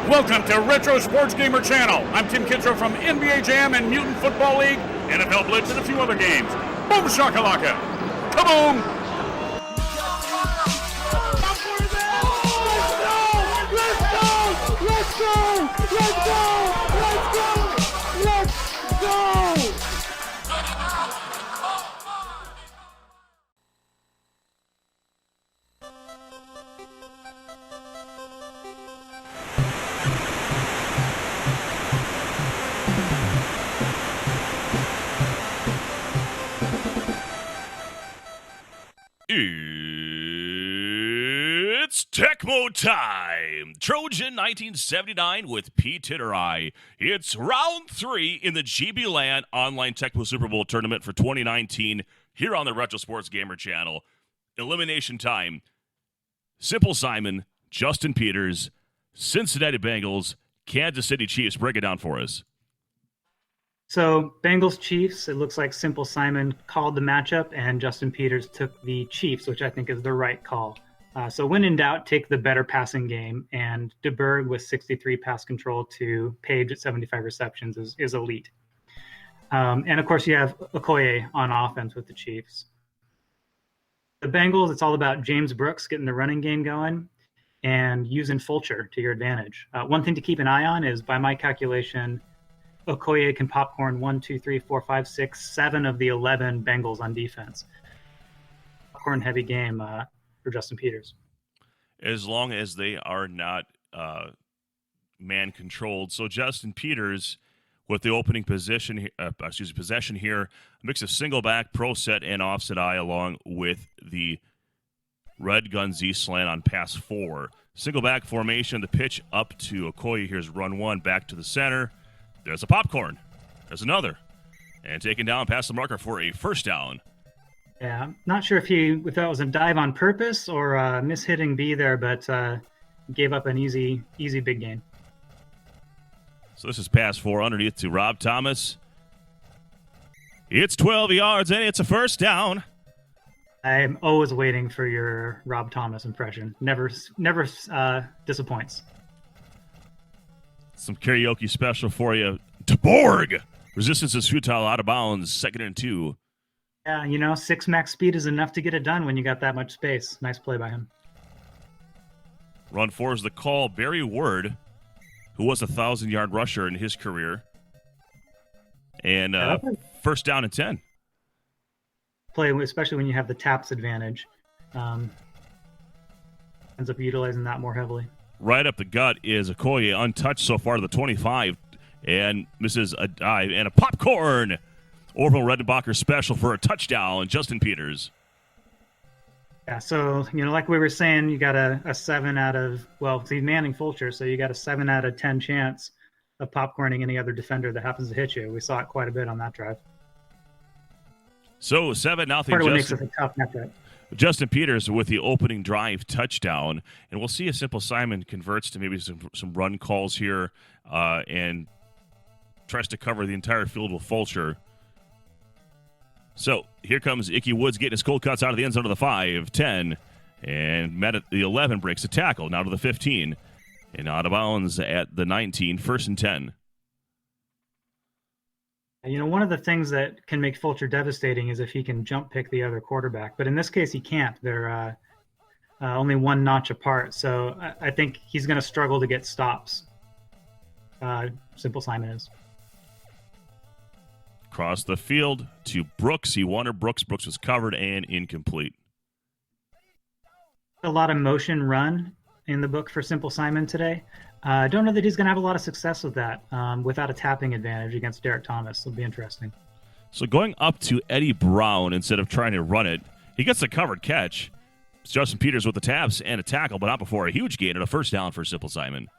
Welcome to Retro Sports Gamer Channel. I'm Tim Kittredge from NBA Jam and Mutant Football League, NFL Blitz, and a few other games. Boom shakalaka! Kaboom! Let's go! It's Tecmo time! Trojan 1979 with P. Titterai. It's round 3 in the GBLAN online Tecmo Super Bowl tournament for 2019 here on the Retro Sports Gamer channel. Elimination time. Simple Simon, Justin Peters, Cincinnati Bengals, Kansas City Chiefs. Break it down for us. So Bengals Chiefs, it looks like Simple Simon called the matchup and Justin Peters took the Chiefs, which I think is the right call. So when in doubt, take the better passing game, and DeBerg with 63 pass control to Page at 75 receptions is elite. And of course you have Okoye on offense with the Chiefs. The Bengals, it's all about James Brooks getting the running game going and using Fulcher to your advantage. One thing to keep an eye on is, by my calculation, Okoye can popcorn 1, 2, 3, 4, 5, 6, 7 of the 11 Bengals on defense. Popcorn heavy game for Justin Peters. As long as they are not man controlled. So Justin Peters with the opening possession here, a mix of single back, pro set, and offset eye, along with the red gun Z slant on pass 4. Single back formation, the pitch up to Okoye. Here's run 1 back to the center. There's a popcorn. There's another. And taken down past the marker for a first down. Yeah, I'm not sure if that was a dive on purpose or mishitting B there, but gave up an easy big gain. So this is pass 4 underneath to Rob Thomas. It's 12 yards and it's a first down. I'm always waiting for your Rob Thomas impression. Never disappoints. Some karaoke special for you. DeBorg! Resistance is futile, out of bounds, 2nd and 2. Yeah, 6 max speed is enough to get it done when you got that much space. Nice play by him. Run 4 is the call. Barry Ward, who was a 1,000-yard rusher in his career. And first down and 10. Play, especially when you have the taps advantage. Ends up utilizing that more heavily. Right up the gut is Okoye, untouched so far to the 25, and misses a dive and a popcorn. Orville Redenbacher special for a touchdown, Justin Peters. Yeah, so, like we were saying, you got a 7 out of, he's manning Fulcher, so you got a 7 out of 10 chance of popcorning any other defender that happens to hit you. We saw it quite a bit on that drive. So 7-0. Part of what makes it a tough matchup. Justin Peters with the opening drive touchdown, and we'll see if Simple Simon converts to maybe some run calls here and tries to cover the entire field with Fulcher. So here comes Icky Woods getting his cold cuts out of the end zone to the 5, 10, and met at the 11, breaks a tackle, now to the 15, and out of bounds at the 19, 1st and 10. One of the things that can make Fulcher devastating is if he can jump pick the other quarterback. But in this case, he can't. They're only 1 notch apart. So I think he's going to struggle to get stops. Simple Simon is. Across the field to Brooks. He wanted Brooks. Brooks was covered and incomplete. A lot of motion run in the book for Simple Simon today. I don't know that he's going to have a lot of success with that without a tapping advantage against Derek Thomas. It'll be interesting. So going up to Eddie Brown instead of trying to run it, he gets the covered catch. It's Justin Peters with the taps and a tackle, but not before a huge gain and a first down for Simple Simon.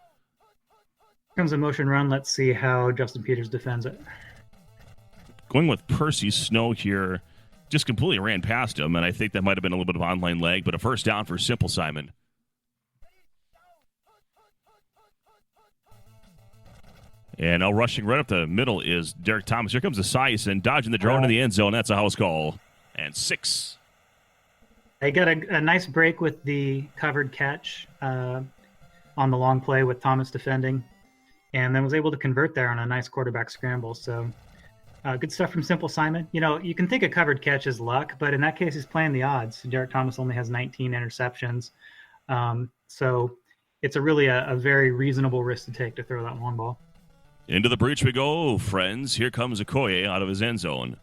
Here comes a motion run. Let's see how Justin Peters defends it. Going with Percy Snow here, just completely ran past him, and I think that might have been a little bit of online leg, but a first down for Simple Simon. And now rushing right up the middle is Derek Thomas. Here comes the size and dodging the drone in the end zone. That's a house call. And 6. They got a nice break with the covered catch on on the long play with Thomas defending, and then was able to convert there on a nice quarterback scramble. So good stuff from Simple Simon. You can think a covered catch is luck, but in that case, he's playing the odds. Derek Thomas only has 19 interceptions. So it's really a very reasonable risk to take to throw that long ball. Into the breach we go, friends. Here comes Okoye out of his end zone.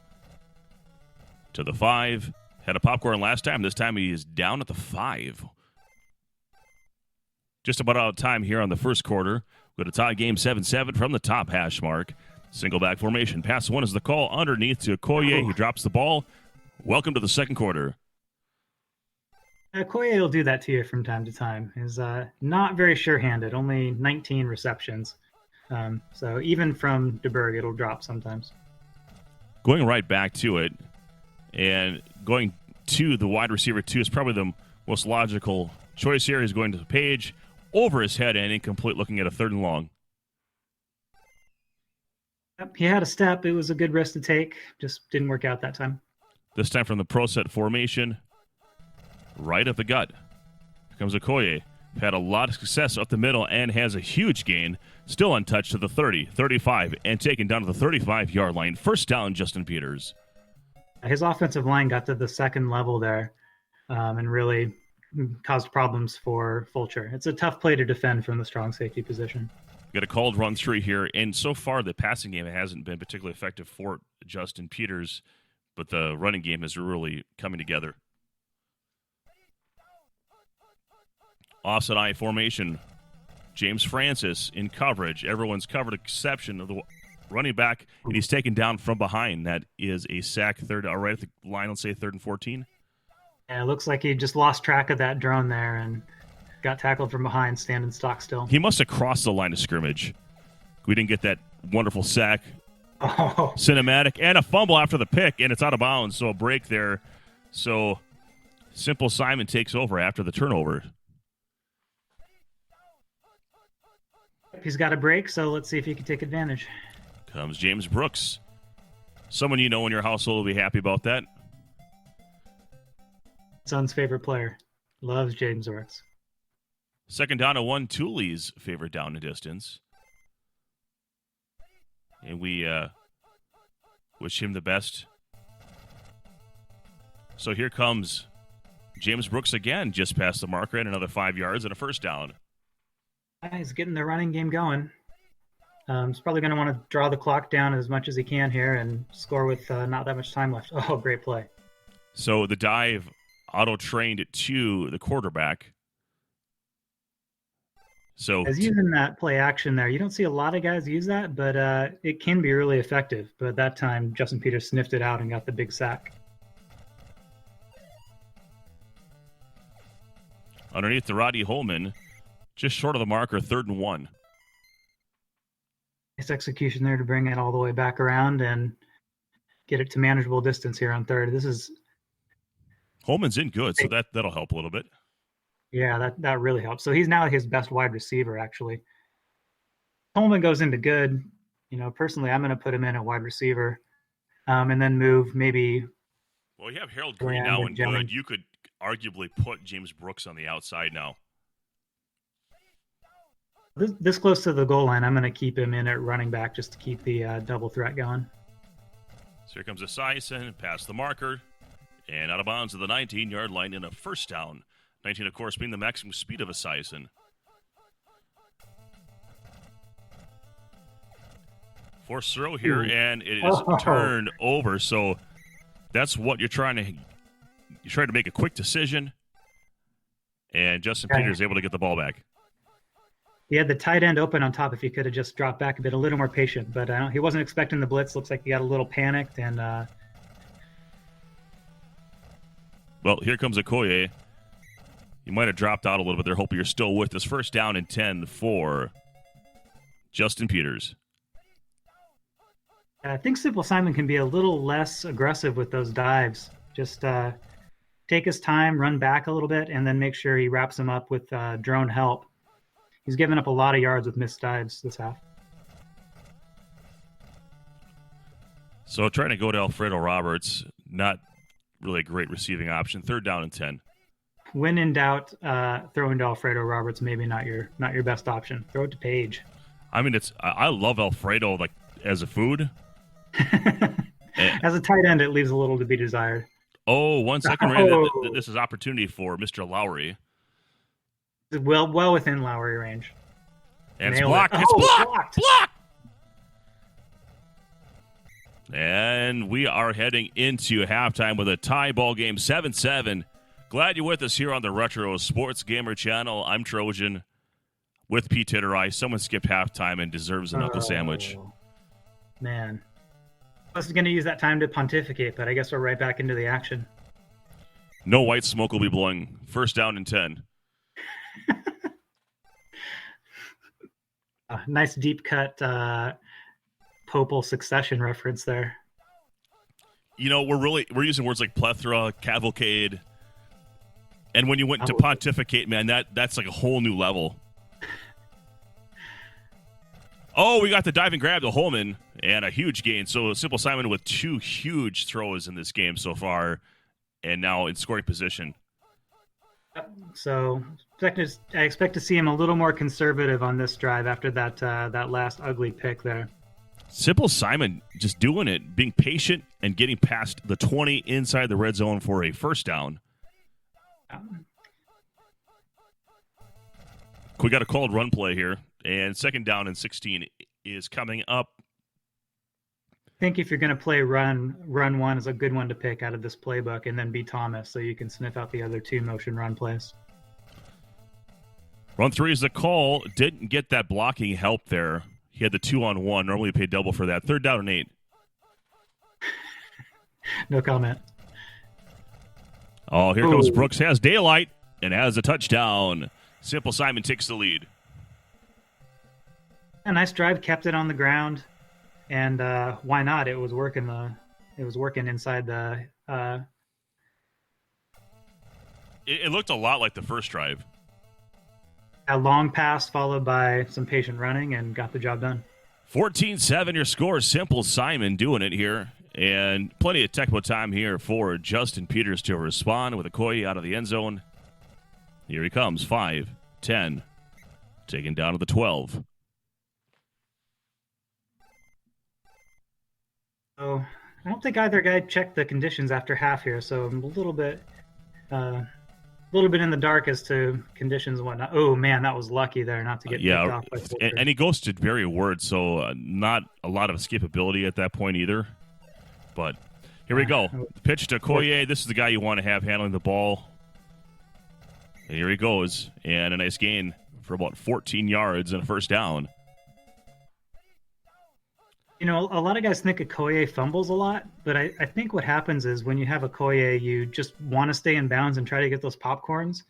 To the 5. Had a popcorn last time. This time he is down at the 5. Just about out of time here on the first quarter. We're going to tie game 7-7 from the top hash mark. Single back formation. Pass 1 is the call underneath to Okoye. He drops the ball. Welcome to the second quarter. Okoye will do that to you from time to time. He's not very sure-handed, only 19 receptions. So even from DeBerg, it'll drop sometimes. Going right back to it, and going to the wide receiver 2 is probably the most logical choice here. He's going to the page, over his head, and incomplete, looking at a 3rd and long. Yep, he had a step. It was a good risk to take. Just didn't work out that time. This time from the pro set formation, right at the gut. Here comes Okoye. Had a lot of success up the middle and has a huge gain. Still untouched to the 30, 35, and taken down to the 35-yard line. First down, Justin Peters. His offensive line got to the 2nd level there and really caused problems for Fulcher. It's a tough play to defend from the strong safety position. Got a called run through here, and so far the passing game hasn't been particularly effective for Justin Peters, but the running game is really coming together. Offset I formation. James Francis in coverage. Everyone's covered exception of the running back, and he's taken down from behind. That is a sack, right at the line, let's say 3rd and 14. Yeah, it looks like he just lost track of that drone there and got tackled from behind, standing stock still. He must have crossed the line of scrimmage. We didn't get that wonderful sack. Oh. Cinematic, and a fumble after the pick, and it's out of bounds, so a break there. So Simple Simon takes over after the turnover. He's got a break, so let's see if he can take advantage. Comes James Brooks. Someone you know in your household will be happy about that. Son's favorite player. Loves James Brooks. Second down to 1, Tooley's favorite down and distance. And we wish him the best. So here comes James Brooks again, just past the marker, and another 5 yards and a first down. He's getting the running game going. He's probably going to want to draw the clock down as much as he can here and score with not that much time left. Oh, great play. So the dive auto-trained to the quarterback. So as using that play action there, you don't see a lot of guys use that, but it can be really effective. But that time, Justin Peters sniffed it out and got the big sack. Underneath to Roddy Holman, just short of the marker, 3rd and 1. Nice execution there to bring it all the way back around and get it to manageable distance here on 3rd. This is Holman's in good, so that'll help a little bit. Yeah, that really helps. So he's now his best wide receiver, actually. Holman goes into good. Personally, I'm going to put him in at wide receiver and then move maybe. Well, you have Harold Green now in good. You could arguably put James Brooks on the outside now. This close to the goal line, I'm going to keep him in at running back just to keep the double threat going. So here comes Esiason, past the marker, and out of bounds at the 19-yard line in a first down. 19, of course, being the maximum speed of Esiason. Forced throw here, and it is turned over. So that's what you're trying to make a quick decision, and Justin Peters is able to get the ball back. He had the tight end open on top if he could have just dropped back a bit, a little more patient. But he wasn't expecting the blitz. Looks like he got a little panicked. And well, here comes Okoye. You might have dropped out a little bit there. Hope you're still with us. First down and 10 for Justin Peters. I think Simple Simon can be a little less aggressive with those dives. Just take his time, run back a little bit, and then make sure he wraps him up with drone help. He's given up a lot of yards with missed dives this half. So trying to go to Alfredo Roberts, not really a great receiving option. 3rd down and 10. when in doubt, throwing to Alfredo Roberts maybe not your best option. Throw it to Page. I mean, I love Alfredo like as a food. As a tight end, it leaves a little to be desired. Oh, 1 second, Randy. This is opportunity for Mr. Lowry. Well within Lowry range. And it's Nailed blocked. it. It's Oh, blocked. Blocked. And we are heading into halftime with a tie ball game, 7-7. Glad you're with us here on the Retro Sports Gamer channel. I'm Trojan with Pete Titterai. Someone skipped halftime and deserves a knuckle sandwich. Man. I was going to use that time to pontificate, but I guess we're right back into the action. No white smoke will be blowing. First down and 10. Nice deep cut Popal Succession reference there. You know, we're using words like plethora, cavalcade, and when you went to pontificate, man, that's like a whole new level. Oh, we got the dive and grab to Holman and a huge gain. So Simple Simon with 2 huge throws in this game so far, and now in scoring position. So I expect to see him a little more conservative on this drive after that last ugly pick there. Simple Simon just doing it, being patient and getting past the 20 inside the red zone for a first down. We got a called run play here, and second down and 16 is coming up. I think if you're going to play run one is a good one to pick out of this playbook, and then be Thomas so you can sniff out the other 2 motion run plays. Run 3 is the call. Didn't get that blocking help there. He had the 2-on-1. Normally pay double for that. Third down and 8. No comment. Oh, here comes Brooks. Has daylight and has a touchdown. Simple Simon takes the lead. A nice drive, kept it on the ground, and why not? It was working. It was working inside the. It looked a lot like the first drive. A long pass followed by some patient running, and got the job done. 14-7 your score. Simple Simon doing it here. And plenty of Tecmo time here for Justin Peters to respond with Okoye out of the end zone. Here he comes. 5-10. Taken down to the 12. So I don't think either guy checked the conditions after half here, so I'm a little bit in the dark as to conditions and whatnot. Oh man, that was lucky there not to get picked off by Fulcher. And he goes to very word, so not a lot of escapability at that point either. But here we go. Pitch to Okoye. This is the guy you want to have handling the ball. And here he goes, and a nice gain for about 14 yards and a first down. You know, a lot of guys think Okoye fumbles a lot, but I think what happens is when you have Okoye, you just want to stay in bounds and try to get those popcorns,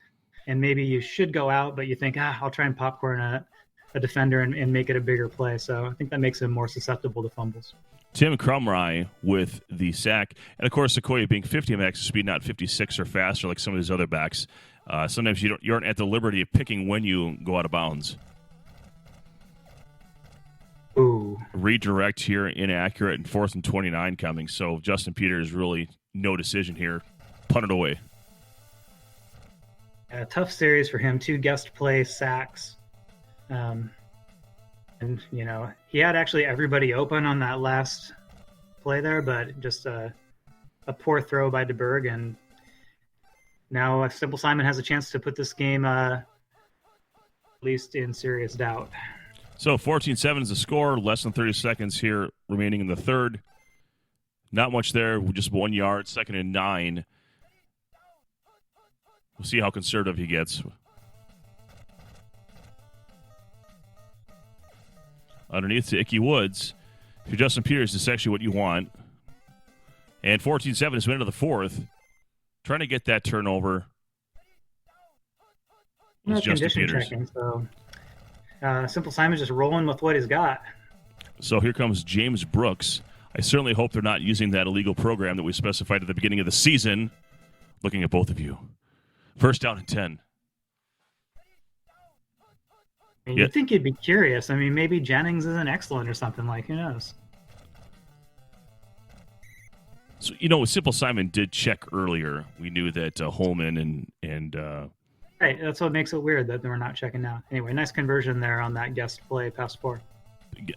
and maybe you should go out, but you think, I'll try and popcorn a defender and make it a bigger play. So I think that makes him more susceptible to fumbles. Tim Crumry with the sack. And, of course, Okoye being 50 max speed, not 56 or faster like some of these other backs. Sometimes you aren't at the liberty of picking when you go out of bounds. Ooh. Redirect here, inaccurate, and 4th and 29 coming. So Justin Peters really no decision here. Punt it away. A tough series for him. 2 guest play sacks. And, you know, he had actually everybody open on that last play there, but just a poor throw by DeBerg. And now Simple Simon has a chance to put this game at least in serious doubt. So 14-7 is the score. Less than 30 seconds here remaining in the third. Not much there. Just 1 yard. 2nd and 9. We'll see how conservative he gets. Underneath to Icky Woods. If you're Justin Peters, this is actually what you want. And 14-7 is into the 4th. Trying to get that turnover. No Justin condition Peters. checking, so Simple Simon's just rolling with what he's got. So here comes James Brooks. I certainly hope they're not using that illegal program that we specified at the beginning of the season. Looking at both of you. First down and 10. I mean, you'd think you'd be curious. I mean, maybe Jennings isn't excellent or something, like, who knows? So, Simple Simon did check earlier. We knew that Holman and Right, that's what makes it weird that we're not checking now. Anyway, nice conversion there on that guest play pass 4.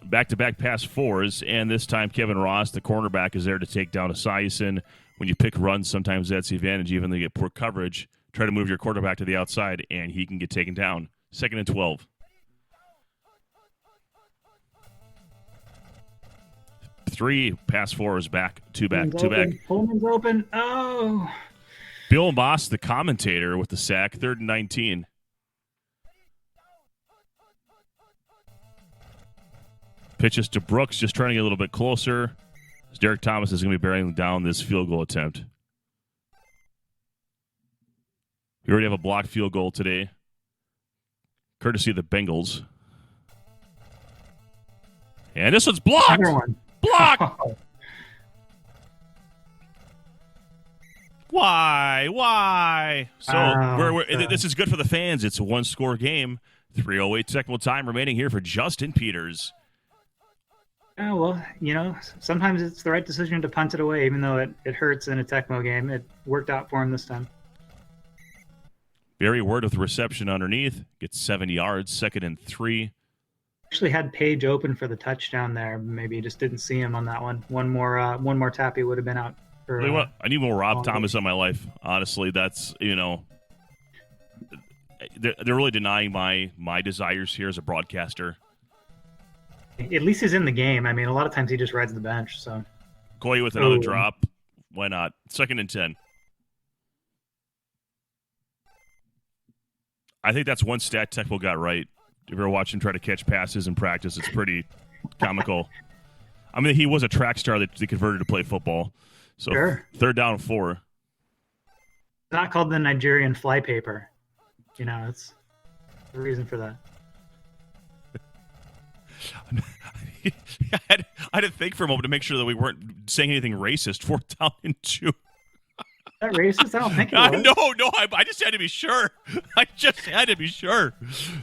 back-to-back pass 4s, and this time Kevin Ross, the cornerback, is there to take down Esiason. When you pick runs, sometimes that's the advantage, even though you get poor coverage. Try to move your quarterback to the outside, and he can get taken down. 2nd and 12. 3 pass 4s back, 2 back, 2 back. Holman's open. Oh. Bill Moss, the commentator, with the sack, 3rd and 19. Pitches to Brooks, just trying to get a little bit closer. Derek Thomas is going to be bearing down this field goal attempt. We already have a blocked field goal today, courtesy of the Bengals. And this one's blocked! Another one. Blocked! Why? So this is good for the fans. It's a one-score game. 3:08 Tecmo time remaining here for Justin Peters. Oh, well, sometimes it's the right decision to punt it away, even though it hurts in a Tecmo game. It worked out for him this time. Barry Ward with the reception underneath. Gets 7 yards, 2nd and 3. Actually had Page open for the touchdown there. Maybe he just didn't see him on that one. One more tap, he would have been out. I need more Rob Thomas in my life. Honestly, that's, they're really denying my desires here as a broadcaster. At least he's in the game. I mean, a lot of times he just rides the bench. So, Koye with another drop. Why not? 2nd and 10. I think that's one stat Tecmo got right. If you ever watch him try to catch passes in practice, it's pretty comical. I mean, he was a track star that they converted to play football. So sure. 3rd down and 4. It's not called the Nigerian flypaper. It's the reason for that. I had to think for a moment to make sure that we weren't saying anything racist. 4th down and 2. Is that racist? I don't think it was. No, I just had to be sure.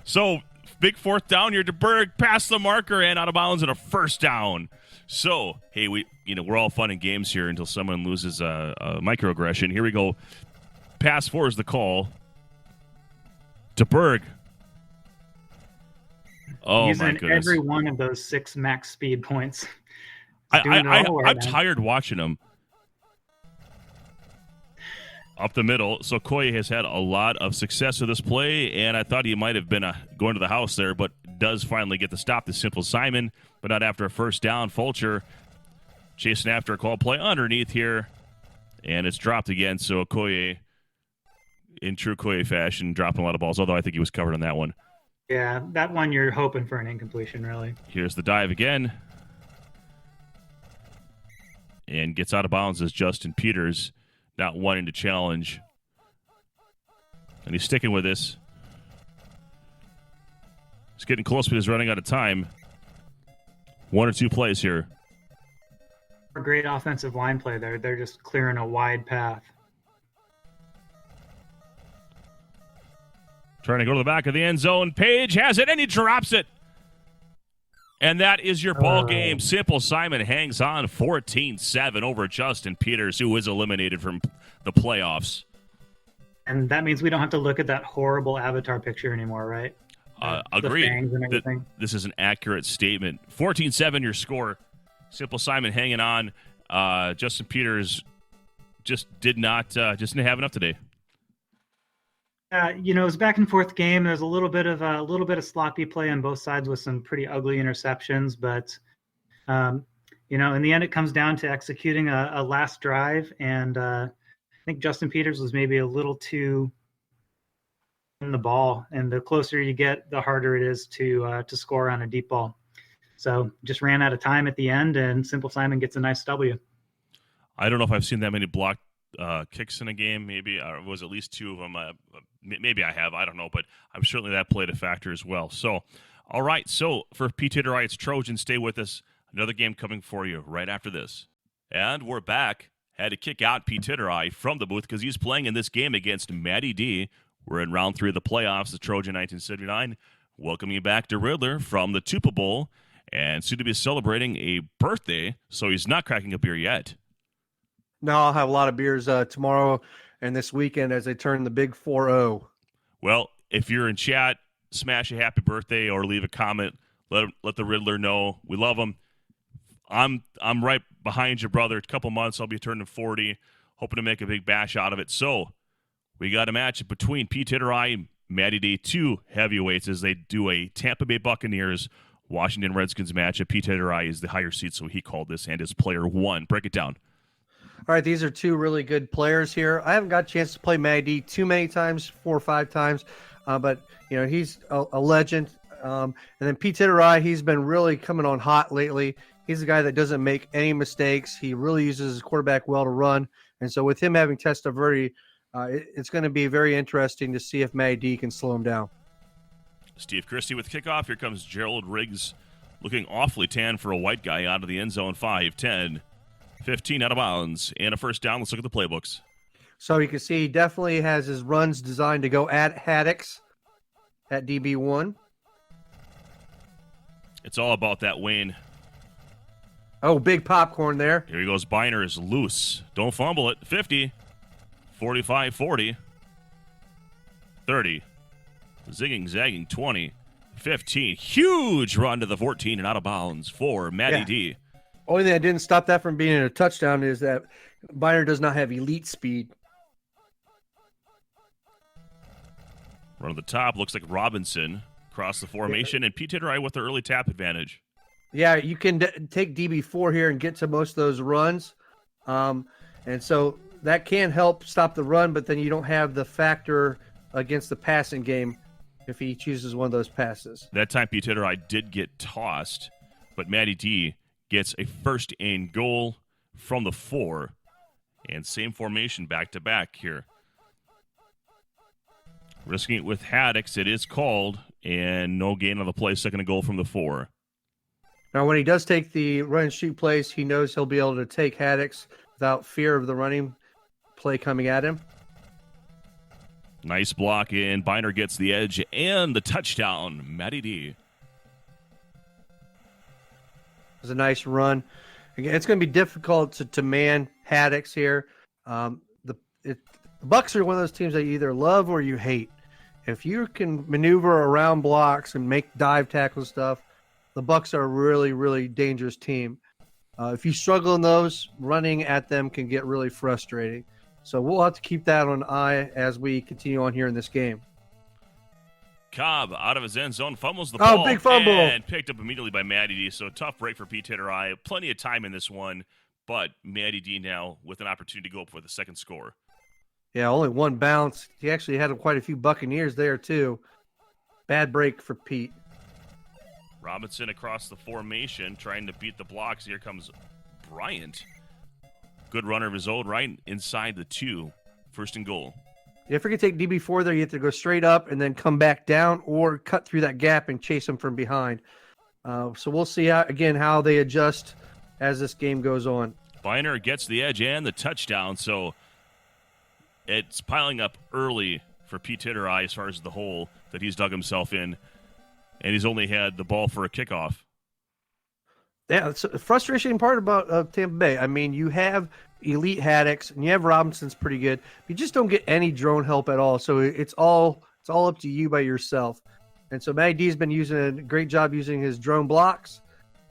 So, big 4th down here. DeBerg past the marker and out of bounds and a 1st down. So, hey, we're all fun and games here until someone loses a microaggression. Here we go. Pass 4 is the call. DeBerg. Oh, using my goodness. every one of those 6 max speed points. I'm tired watching him. Up the middle. So Koye has had a lot of success with this play, and I thought he might have been going to the house there, but does finally get the stop to Simple Simon, but not after a 1st down. Fulcher chasing after a call play underneath here, and it's dropped again. So Koye, in true Koye fashion, dropping a lot of balls, although I think he was covered on that one. Yeah, that one you're hoping for an incompletion, really. Here's the dive again. And gets out of bounds as Justin Peters, not wanting to challenge. And he's sticking with this. He's getting close, but he's running out of time. 1 or 2 plays here. Great offensive line play there. They're just clearing a wide path. Trying to go to the back of the end zone. Page has it, and he drops it. And that is your ball game. Simple Simon hangs on 14-7 over Justin Peters, who is eliminated from the playoffs. And that means we don't have to look at that horrible avatar picture anymore, right? Agreed. And everything. This is an accurate statement. 14-7 your score. Simple Simon hanging on. Justin Peters just didn't have enough today. It was a back and forth game. There's a little bit of sloppy play on both sides with some pretty ugly interceptions, but in the end, it comes down to executing a last drive, and I think Justin Peters was maybe a little too in the ball, and the closer you get, the harder it is to score on a deep ball. So just ran out of time at the end, and Simple Simon gets a nice W. I don't know if I've seen that many blocked kicks in a game. Maybe it was at least 2 of them. Maybe I have. I don't know, but I'm certainly that played a factor as well. So, all right. So for Pete Titterites Trojans, stay with us. Another game coming for you right after this. And we're back. Had to kick out Pete Titterite from the booth because he's playing in this game against Matty D. We're in round 3 of the playoffs, the Trojan 1979. Welcoming you back to Riddler from the Tupa Bowl, and soon to be celebrating a birthday, so he's not cracking a beer yet. No, I'll have a lot of beers tomorrow and this weekend as they turn the big 4-0. Well, if you're in chat, smash a happy birthday or leave a comment. Let the Riddler know we love him. I'm right behind you, brother. A couple months, I'll be turning 40, hoping to make a big bash out of it. So we got a match between Pete Titterai and Matty D, two heavyweights, as they do a Tampa Bay Buccaneers Washington Redskins match. Pete Titterai is the higher seed, so he called this, and his player won. Break it down. All right, these are two really good players here. I haven't got a chance to play Matty D too many times, 4 or 5 times, but he's a legend. And then Pete Titterai, he's been really coming on hot lately. He's a guy that doesn't make any mistakes. He really uses his quarterback well to run. And so with him having Testaverde, it's going to be very interesting to see if Matty D can slow him down. Steve Christie with kickoff. Here comes Gerald Riggs, looking awfully tan for a white guy, out of the end zone. 5-10, 15 out of bounds, and a first down. Let's look at the playbooks. So you can see he definitely has his runs designed to go at Haddix at DB1. It's all about that Wayne. Oh, big popcorn there. Here he goes. Biner is loose. Don't fumble it. 50, 45, 40, 30. Zigging, zagging, 20, 15. Huge run to the 14 and out of bounds for Matty D. Only thing that didn't stop that from being a touchdown is that Biner does not have elite speed. Run to the top. Looks like Robinson across the formation, and Pete Titterai with the early tap advantage. Yeah, you can take DB4 here and get to most of those runs. And so that can help stop the run, but then you don't have the factor against the passing game if he chooses one of those passes. That time, Pete Titterai did get tossed, but Matty D gets a first and goal from the 4. And same formation back-to-back here. Risking it with Haddix, it is called, and no gain on the play, second and goal from the 4. Now, when he does take the run and shoot plays, he knows he'll be able to take Haddix without fear of the running play coming at him. Nice block in. Biner gets the edge and the touchdown. Matty D. It was a nice run. Again, it's going to be difficult to man Haddix here. The Bucs are one of those teams that you either love or you hate. If you can maneuver around blocks and make dive tackle stuff, the Bucs are a really, really dangerous team. If you struggle in those, running at them can get really frustrating. So we'll have to keep that on eye as we continue on here in this game. Cobb out of his end zone, fumbles the ball. Oh, big fumble. And picked up immediately by Matty D. So tough break for Pete Titterai. Plenty of time in this one, but Matty D now with an opportunity to go up for the second score. Yeah, only one bounce. He actually had quite a few Buccaneers there, too. Bad break for Pete. Robinson across the formation, trying to beat the blocks. Here comes Bryant. Good runner of his own, right inside the 2. First and goal. If you're going to take DB4 there, you have to go straight up and then come back down or cut through that gap and chase them from behind. So we'll see, how they adjust as this game goes on. Biner gets the edge and the touchdown, so it's piling up early for Pete Titterai as far as the hole that he's dug himself in, and he's only had the ball for a kickoff. Yeah, it's a frustrating part about Tampa Bay. I mean, you have elite Haddix and you have Robinson's pretty good. But you just don't get any drone help at all. So it's all up to you by yourself. And so Matty D's been using a great job using his drone blocks.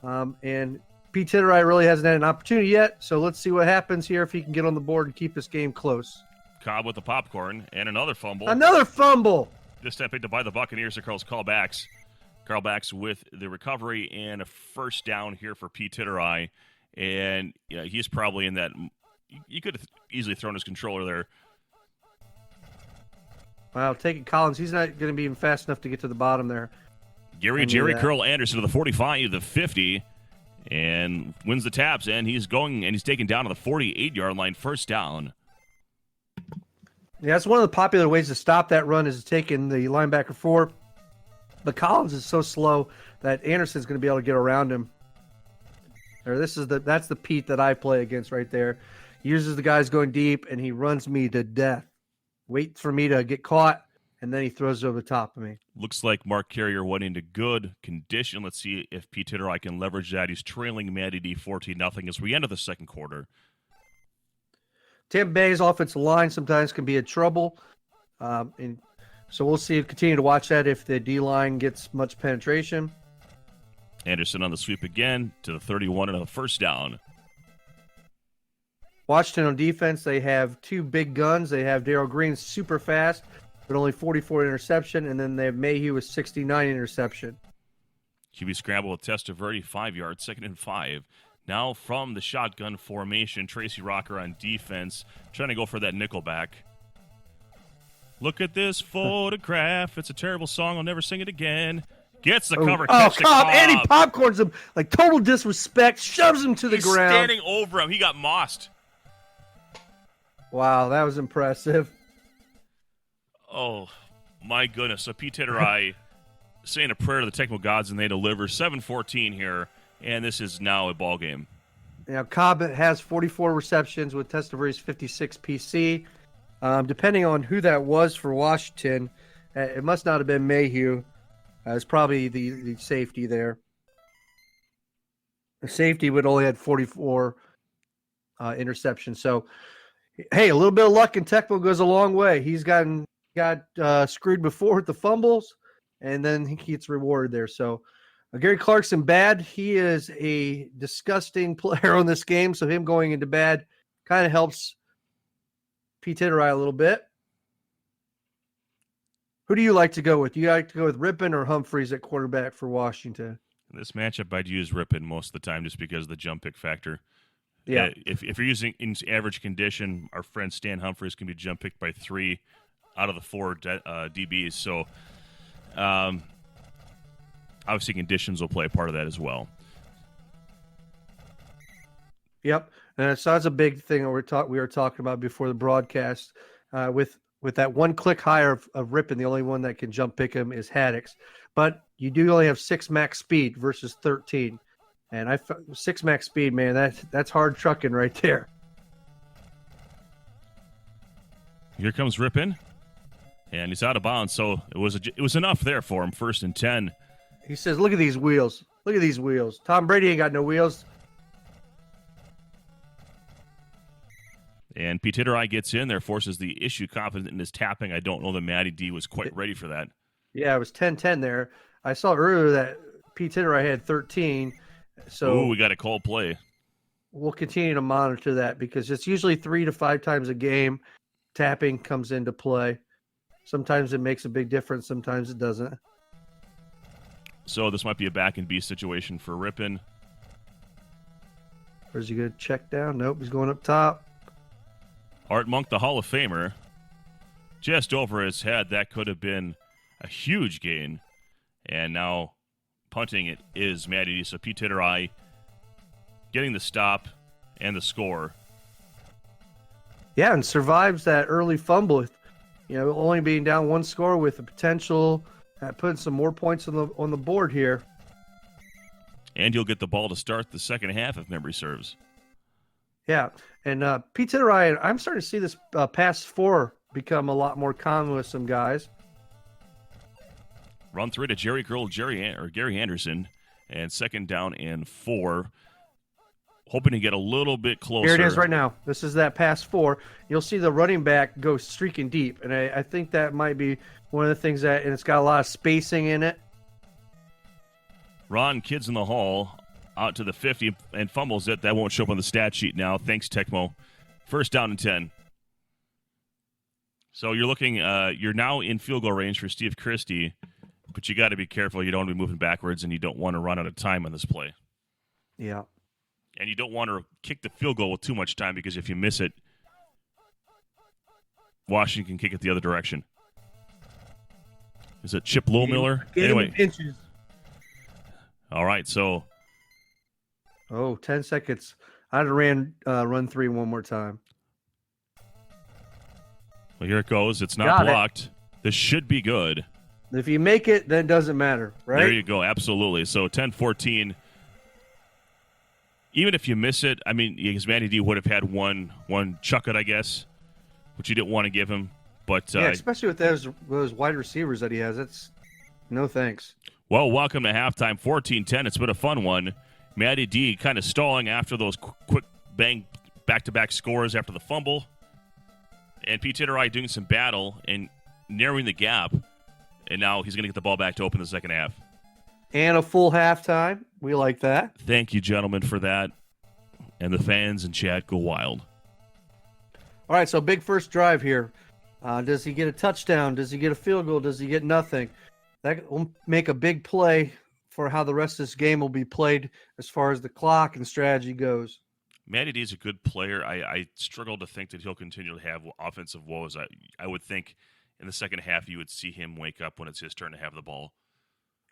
And Pete Titterai really hasn't had an opportunity yet. So let's see what happens here if he can get on the board and keep this game close. Cobb with the popcorn and another fumble. Another fumble. This time picked up by the Buccaneers. Carl Backs. Carl Backs with the recovery and a first down here for Pete Titterai. And he's probably in that. You could have easily thrown his controller there. Wow, taking Collins. He's not going to be even fast enough to get to the bottom there. Jerry Curl Anderson to the 45, the 50, and wins the taps. And he's taken down to the 48-yard line, first down. Yeah, that's one of the popular ways to stop that run is taking the linebacker 4. But Collins is so slow that Anderson's going to be able to get around him. That's the Pete that I play against right there. He uses the guys going deep, and he runs me to death. Waits for me to get caught, and then he throws it over the top of me. Looks like Mark Carrier went into good condition. Let's see if Pete Titterai can leverage that. He's trailing Matty D 14-0 as we enter the second quarter. Tampa Bay's offensive line sometimes can be in trouble. And so we'll see. Continue to watch that if the D-line gets much penetration. Anderson on the sweep again to the 31 and a first down. Washington on defense, they have two big guns. They have Darrell Green super fast, but only 44 interception, and then they have Mayhew with 69 interception. QB scramble with Testaverde, 5 yards, 2nd and 5. Now from the shotgun formation, Tracy Rocker on defense, trying to go for that nickelback. Look at this photograph. It's a terrible song. I'll never sing it again. Gets the cover. Oh, catch to Cobb. And he popcorns him like total disrespect, shoves him to the He's ground. standing over him. He got mossed. Wow, that was impressive. Oh, my goodness. So Pete Titterai saying a prayer to the Tecmo gods, and they deliver 7-14 here, and this is now a ball game. Now, Cobb has 44 receptions with Testaverde's 56 PC. Depending on who that was for Washington, it must not have been Mayhew. It's probably the safety there. The safety would only had 44 interceptions. So, hey, a little bit of luck in Tecmo goes a long way. He's got screwed before with the fumbles, and then he gets rewarded there. So, Gary Clarkson bad. He is a disgusting player on this game, so him going into bad kind of helps Pete Titterai a little bit. Who do you like to go with? Do you like to go with Rippon or Humphreys at quarterback for Washington? In this matchup, I'd use Rippon most of the time just because of the jump pick factor. Yeah. If you're using in average condition, our friend Stan Humphreys can be jump picked by 3 out of the 4 DBs. So, obviously, conditions will play a part of that as well. Yep, and so that's a big thing we were talking about before the broadcast. With that one click higher of Rippon, the only one that can jump pick him is Haddix. But you do only have 6 max speed versus 13. And 6 max speed, man, that's hard trucking right there. Here comes Rippon, and he's out of bounds. So it was enough there for him. 1st and 10. He says, "Look at these wheels. Look at these wheels. Tom Brady ain't got no wheels." And Pete Titterai gets in there, forces the issue confident in his tapping. I don't know that Matty D was quite ready for that. Yeah, it was 10-10 there. I saw earlier that Pete Titterai had 13. So we got a cold play. We'll continue to monitor that because it's usually 3 to 5 times a game. Tapping comes into play. Sometimes it makes a big difference. Sometimes it doesn't. So this might be a back and B situation for Rippon. Where's he going to check down? Nope, he's going up top. Art Monk, the Hall of Famer, just over his head. That could have been a huge gain. And now punting it is Matty D. So Pete Titterai getting the stop and the score. Yeah, and survives that early fumble. Only being down 1 score with the potential at putting some more points on the board here. And you'll get the ball to start the second half if memory serves. Yeah, and Pete Titterai, I'm starting to see this pass 4 become a lot more common with some guys. Run 3 to Gary Anderson, and 2nd down and 4. Hoping to get a little bit closer. Here it is right now. This is that pass 4. You'll see the running back go streaking deep, and I think that might be one of the things and it's got a lot of spacing in it. Ron Kids in the Hall out to the 50 and fumbles it. That won't show up on the stat sheet now. Thanks, Tecmo. 1st down and 10. So you're looking, you're now in field goal range for Steve Christie, but you got to be careful. You don't want to be moving backwards, and you don't want to run out of time on this play. Yeah. And you don't want to kick the field goal with too much time because if you miss it, Washington can kick it the other direction. Is it Chip Lowmiller? Anyway. Inches. All right, so. 10 seconds. I'd ran run 3 one more time. Well, here it goes. It's not blocked. This should be good. If you make it, then it doesn't matter, right? There you go. Absolutely. So 10-14. Even if you miss it, I mean, because Matty D would have had one chuck it, I guess, which you didn't want to give him. But yeah, especially with those wide receivers that he has, that's no thanks. Well, welcome to halftime, 14-10. It's been a fun one. Matty D kind of stalling after those quick bang back-to-back scores after the fumble. And Pete Titterai doing some battle and narrowing the gap. And now he's going to get the ball back to open the second half. And a full halftime. We like that. Thank you, gentlemen, for that. And the fans in chat go wild. All right, so big first drive here. Does he get a touchdown? Does he get a field goal? Does he get nothing? That will make a big play for how the rest of this game will be played as far as the clock and strategy goes. Matty D is a good player. I struggle to think that he'll continue to have offensive woes. I would think in the second half you would see him wake up when it's his turn to have the ball.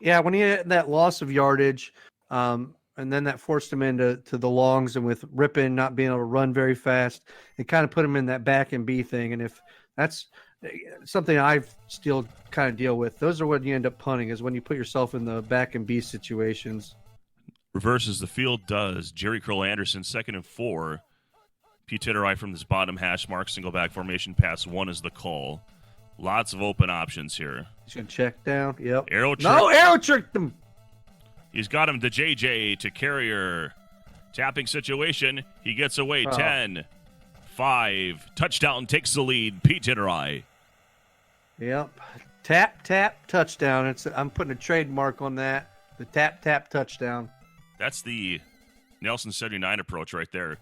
Yeah, when he had that loss of yardage, and then that forced him into the longs, and with Rippon not being able to run very fast, it kind of put him in that back and B thing. And if that's something I still kind of deal with, those are when you end up punting, is when you put yourself in the back and B situations. Reverses the field does. Jerry Curl Anderson, 2nd and 4. Pete Titterai from this bottom hash mark, single back formation, pass 1 is the call. Lots of open options here. He's going to check down. Yep. Arrow trick. No, arrow tricked him. He's got him to JJ, to Carrier. Tapping situation. He gets away. 10, 5. Touchdown takes the lead. Pete Titterai. Yep. Tap, tap, touchdown. I'm putting a trademark on that. The tap, tap, touchdown. That's the Nelson 79 approach right there.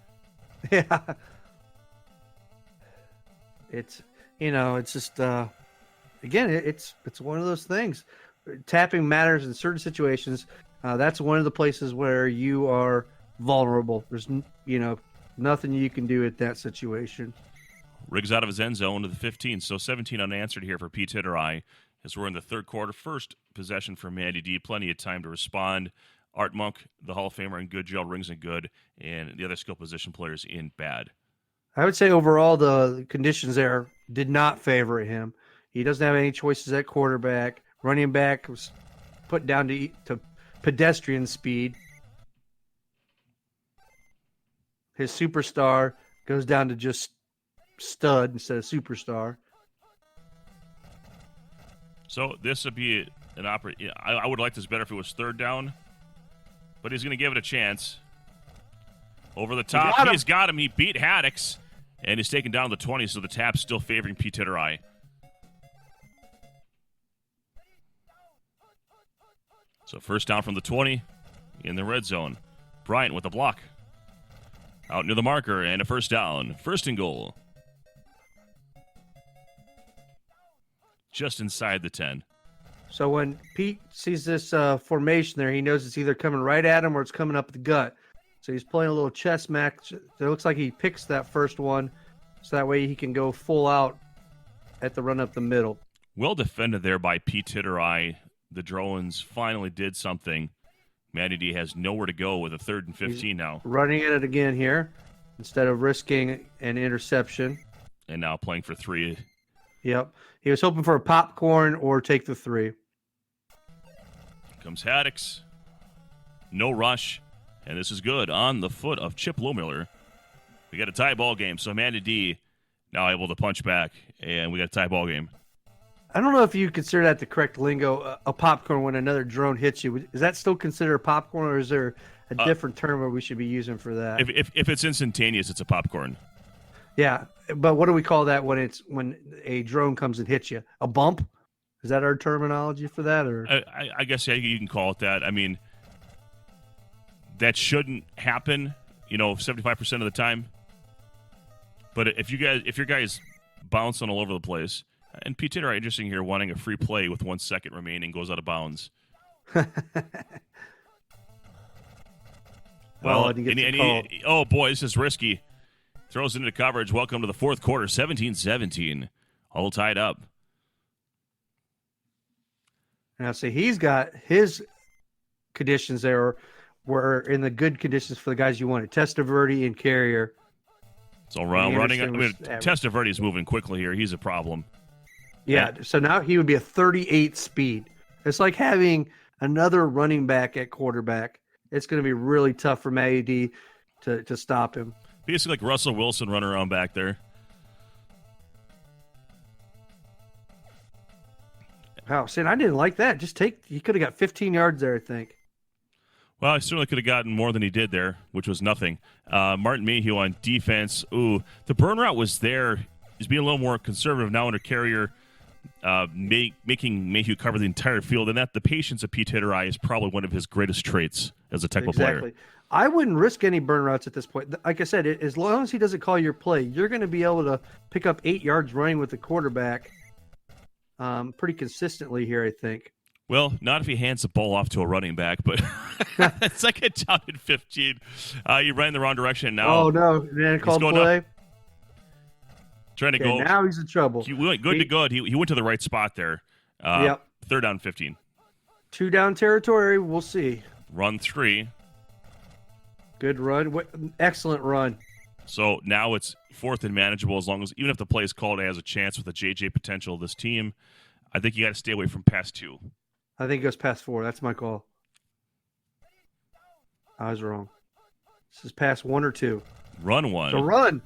Yeah. It's just, again, it's one of those things. Tapping matters in certain situations. That's one of the places where you are vulnerable. There's, nothing you can do at that situation. Riggs out of his end zone to the 15, so 17 unanswered here for Pete Titterai as we're in the third quarter. First possession for Matty D. Plenty of time to respond. Art Monk, the Hall of Famer, in good. Gerald Rings in good. And the other skill position players in bad. I would say overall the conditions there did not favor him. He doesn't have any choices at quarterback. Running back was put down to pedestrian speed. His superstar goes down to just stud instead of superstar. So this would be an I would like this better if it was third down, but he's going to give it a chance. Over the top, he's got him. He beat Haddix, and he's taken down the 20, so the tap's still favoring Pete Titterai. So first down from the 20 in the red zone. Bryant with the block. Out near the marker, and a first down. First and goal. Just inside the 10. So when Pete sees this formation there, he knows it's either coming right at him or it's coming up the gut. So he's playing a little chess match. It looks like he picks that first one, so that way he can go full out at the run up the middle. Well defended there by Pete Titterai. The drones finally did something. Matty D has nowhere to go with a 3rd and 15 now. Running at it again here instead of risking an interception. And now playing for 3. Yep. He was hoping for a popcorn or take the 3. Comes Haddix. No rush. And this is good on the foot of Chip Lohmiller. We got a tie ball game. So Matty D now able to punch back. And we got a tie ball game. I don't know if you consider that the correct lingo, a popcorn when another drone hits you. Is that still considered a popcorn, or is there a different term where we should be using for that? If it's instantaneous, it's a popcorn. Yeah, but what do we call that when a drone comes and hits you? A bump? Is that our terminology for that? Or I guess yeah, you can call it that. I mean, that shouldn't happen, 75% of the time. But if your guys bouncing all over the place. And Pete Titterai, interesting here, wanting a free play with 1 second remaining, goes out of bounds. Well, oh boy, this is risky. Throws into coverage. Welcome to the fourth quarter, 17-17. All tied up. Now, see, he's got his conditions there were in the good conditions for the guys you wanted. Testaverde and Carrier. It's all around running. Testaverde is moving quickly here. He's a problem. Yeah, so now he would be a 38 speed. It's like having another running back at quarterback. It's going to be really tough for Matty D to stop him. Basically like Russell Wilson running around back there. Wow, see, I didn't like that. He could have got 15 yards there, I think. Well, he certainly could have gotten more than he did there, which was nothing. Martin Mayhew on defense. Ooh, the burn route was there. he's being a little more conservative now under Carrier, making Mayhew cover the entire field, and that the patience of Pete Hitterai is probably one of his greatest traits as a Tecmo player. I wouldn't risk any burn routes at this point. Like I said, as long as he doesn't call your play, you're going to be able to pick up 8 yards running with the quarterback pretty consistently here, I think. Well, not if he hands the ball off to a running back, but it's like a down at 15. You ran in the wrong direction now. Oh, no. Then called play. Up. Trying to go. Now he's in trouble. He went good to good. He went to the right spot there. Yep. 3rd down 15. 2 down territory. We'll see. Run 3. Good run. Excellent run. So now it's 4th and manageable as long as, even if the play is called, it has a chance with the JJ potential of this team. I think you got to stay away from pass 2. I think it goes past 4. That's my call. I was wrong. This is pass 1 or 2. Run 1. The run.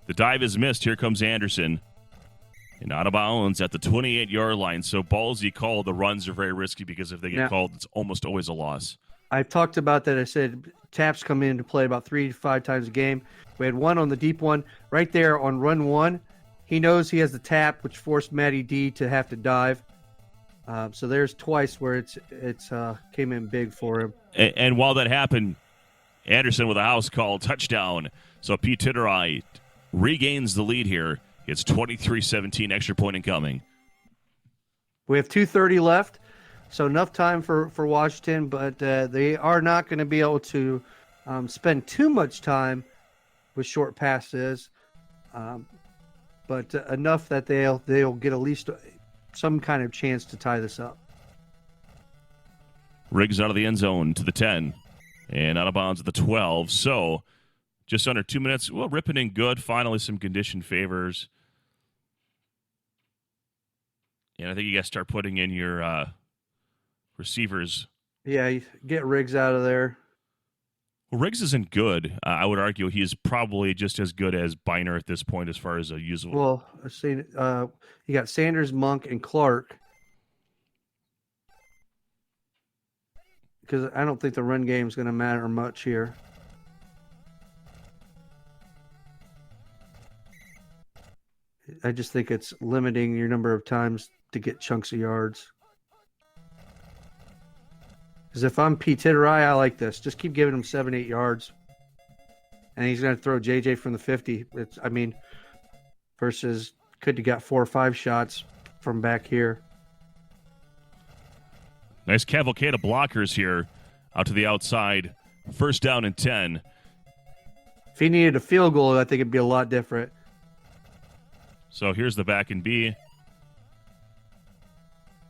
The dive is missed. Here comes Anderson. And out of bounds at the 28-yard line. So ballsy call. The runs are very risky because if they get called, it's almost always a loss. I've talked about that. I said taps come into play about 3 to 5 times a game. We had one on the deep one right there on run 1. He knows he has the tap, which forced Matty D to have to dive. So there's twice where it's came in big for him. And while that happened, Anderson with a house call, touchdown. So Pete Hitterai regains the lead here. It's 23-17, extra point incoming. We have 2:30 left, so enough time for Washington, but they are not going to be able to spend too much time with short passes, but enough that they'll get at least some kind of chance to tie this up. Riggs out of the end zone to the 10 and out of bounds at the 12. So just under 2 minutes. Well, ripping in good. Finally, some condition favors. And I think you guys start putting in your receivers. Yeah, you get Riggs out of there. Well, Riggs isn't good. I would argue he is probably just as good as Biner at this point as far as a usable. Well, I've seen you got Sanders, Monk, and Clark. Because I don't think the run game is going to matter much here. I just think it's limiting your number of times to get chunks of yards. Because if I'm Pete Hitterai, I like this. Just keep giving him 7-8 yards. And he's going to throw JJ from the 50. Versus could have got 4 or 5 shots from back here. Nice cavalcade of blockers here out to the outside. 1st down and 10. If he needed a field goal, I think it'd be a lot different. So here's the back and B.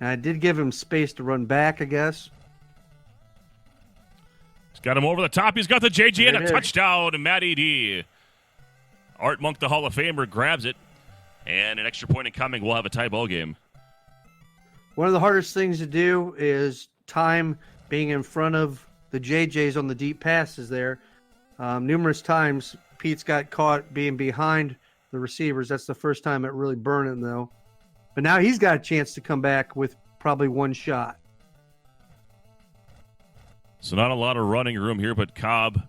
And I did give him space to run back, I guess. He's got him over the top. He's got the JG and a touchdown to Matty D. Art Monk, the Hall of Famer, grabs it. And an extra point incoming. We'll have a tie ball game. One of the hardest things to do is time being in front of the JJs on the deep passes there. Numerous times, Pete's got caught being behind the receivers. That's the first time it really burned him, though. But now he's got a chance to come back with probably 1 shot. So not a lot of running room here, but Cobb.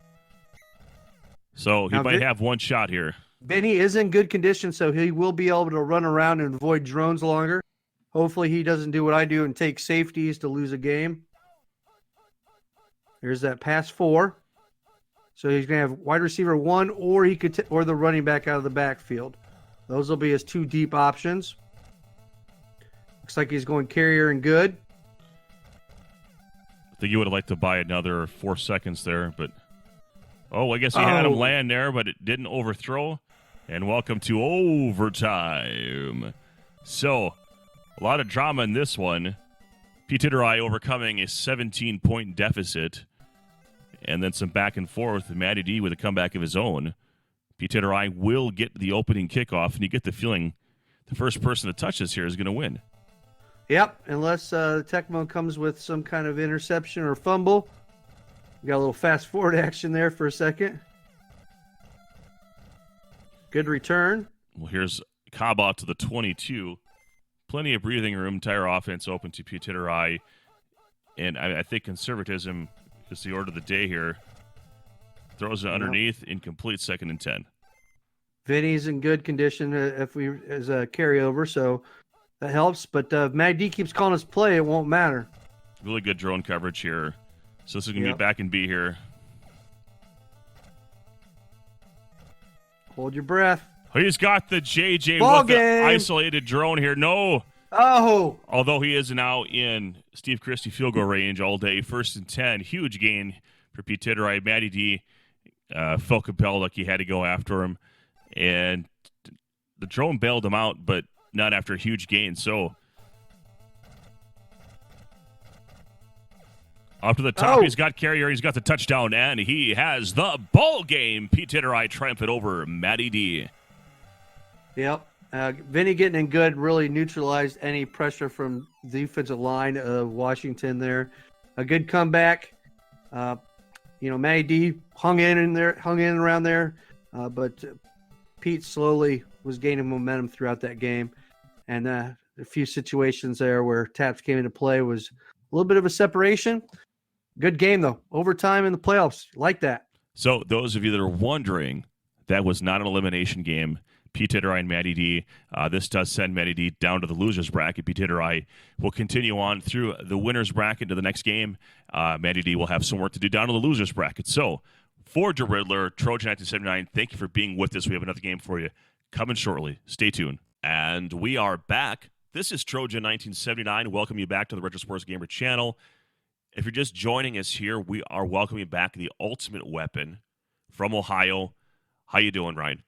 So he might have 1 shot here. Benny is in good condition, so he will be able to run around and avoid drones longer. Hopefully he doesn't do what I do and take safeties to lose a game. Here's that pass 4. So he's going to have wide receiver 1, or he could or the running back out of the backfield. Those will be his 2 deep options. Looks like he's going carrier and good. I think you would have liked to buy another 4 seconds there, but I guess he had him land there, but it didn't overthrow. And welcome to overtime. So a lot of drama in this one. Pete Hitterai overcoming a 17-point deficit. And then some back and forth. Matty D with a comeback of his own. Pete Hitterai will get the opening kickoff, and you get the feeling the first person to touch this here is going to win. Yep, unless Tecmo comes with some kind of interception or fumble. We got a little fast forward action there for a second. Good return. Well, here's Cobb out to the 22. Plenty of breathing room. Entire offense open to Pete Hitterai. And I think conservatism is the order of the day here. Throws it underneath, incomplete, 2nd and 10. Vinny's in good condition if we as a carryover, so that helps. But Matt D keeps calling us play. It won't matter. Really good drone coverage here. So this is going to be back and B here. Hold your breath. He's got the JJ Ball with the game. isolated drone here. No. Oh. Although he is now in Steve Christie field goal range all day. 1st and 10. Huge gain for Pete Titteray. Matty D felt compelled like he had to go after him. And the drone bailed him out, but not after a huge gain. So up to the top, He's got carrier, he's got the touchdown, and he has the ball game. Pete Titteray triumphant over Matty D. Yep. Vinny getting in good really neutralized any pressure from the defensive line of Washington there. A good comeback. Matty D hung in around there, but Pete slowly was gaining momentum throughout that game. And a few situations there where taps came into play was a little bit of a separation. Good game, though. Overtime in the playoffs. Like that. So those of you that are wondering, that was not an elimination game. Pete Titteray and Matty D. This does send Matty D down to the loser's bracket. Pete Titteray will continue on through the winner's bracket to the next game. Matty D will have some work to do down to the loser's bracket. So for Drew Riddler, Trojan 1979, thank you for being with us. We have another game for you coming shortly. Stay tuned. And we are back. This is Trojan 1979. Welcome you back to the Retro Sports Gamer channel. If you're just joining us here, we are welcoming back the ultimate weapon from Ohio. How you doing, Ryan?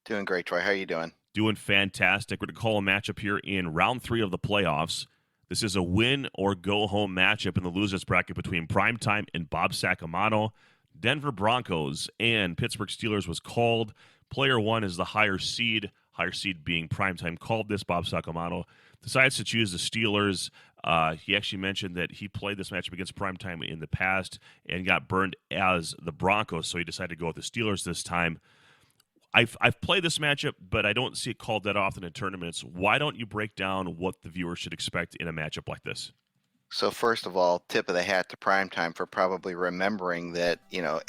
Doing great, Troy. How are you doing? Doing fantastic. We're going to call a matchup here in round 3 of the playoffs. This is a win-or-go-home matchup in the loser's bracket between Primetime and Bob Sacamano. Denver Broncos and Pittsburgh Steelers was called. Player 1 is the higher seed being Primetime, called this. Bob Sacamano decides to choose the Steelers. He actually mentioned that he played this matchup against Primetime in the past and got burned as the Broncos, so he decided to go with the Steelers this time. I've played this matchup, but I don't see it called that often in tournaments. Why don't you break down what the viewers should expect in a matchup like this? So first of all, tip of the hat to Primetime for probably remembering that,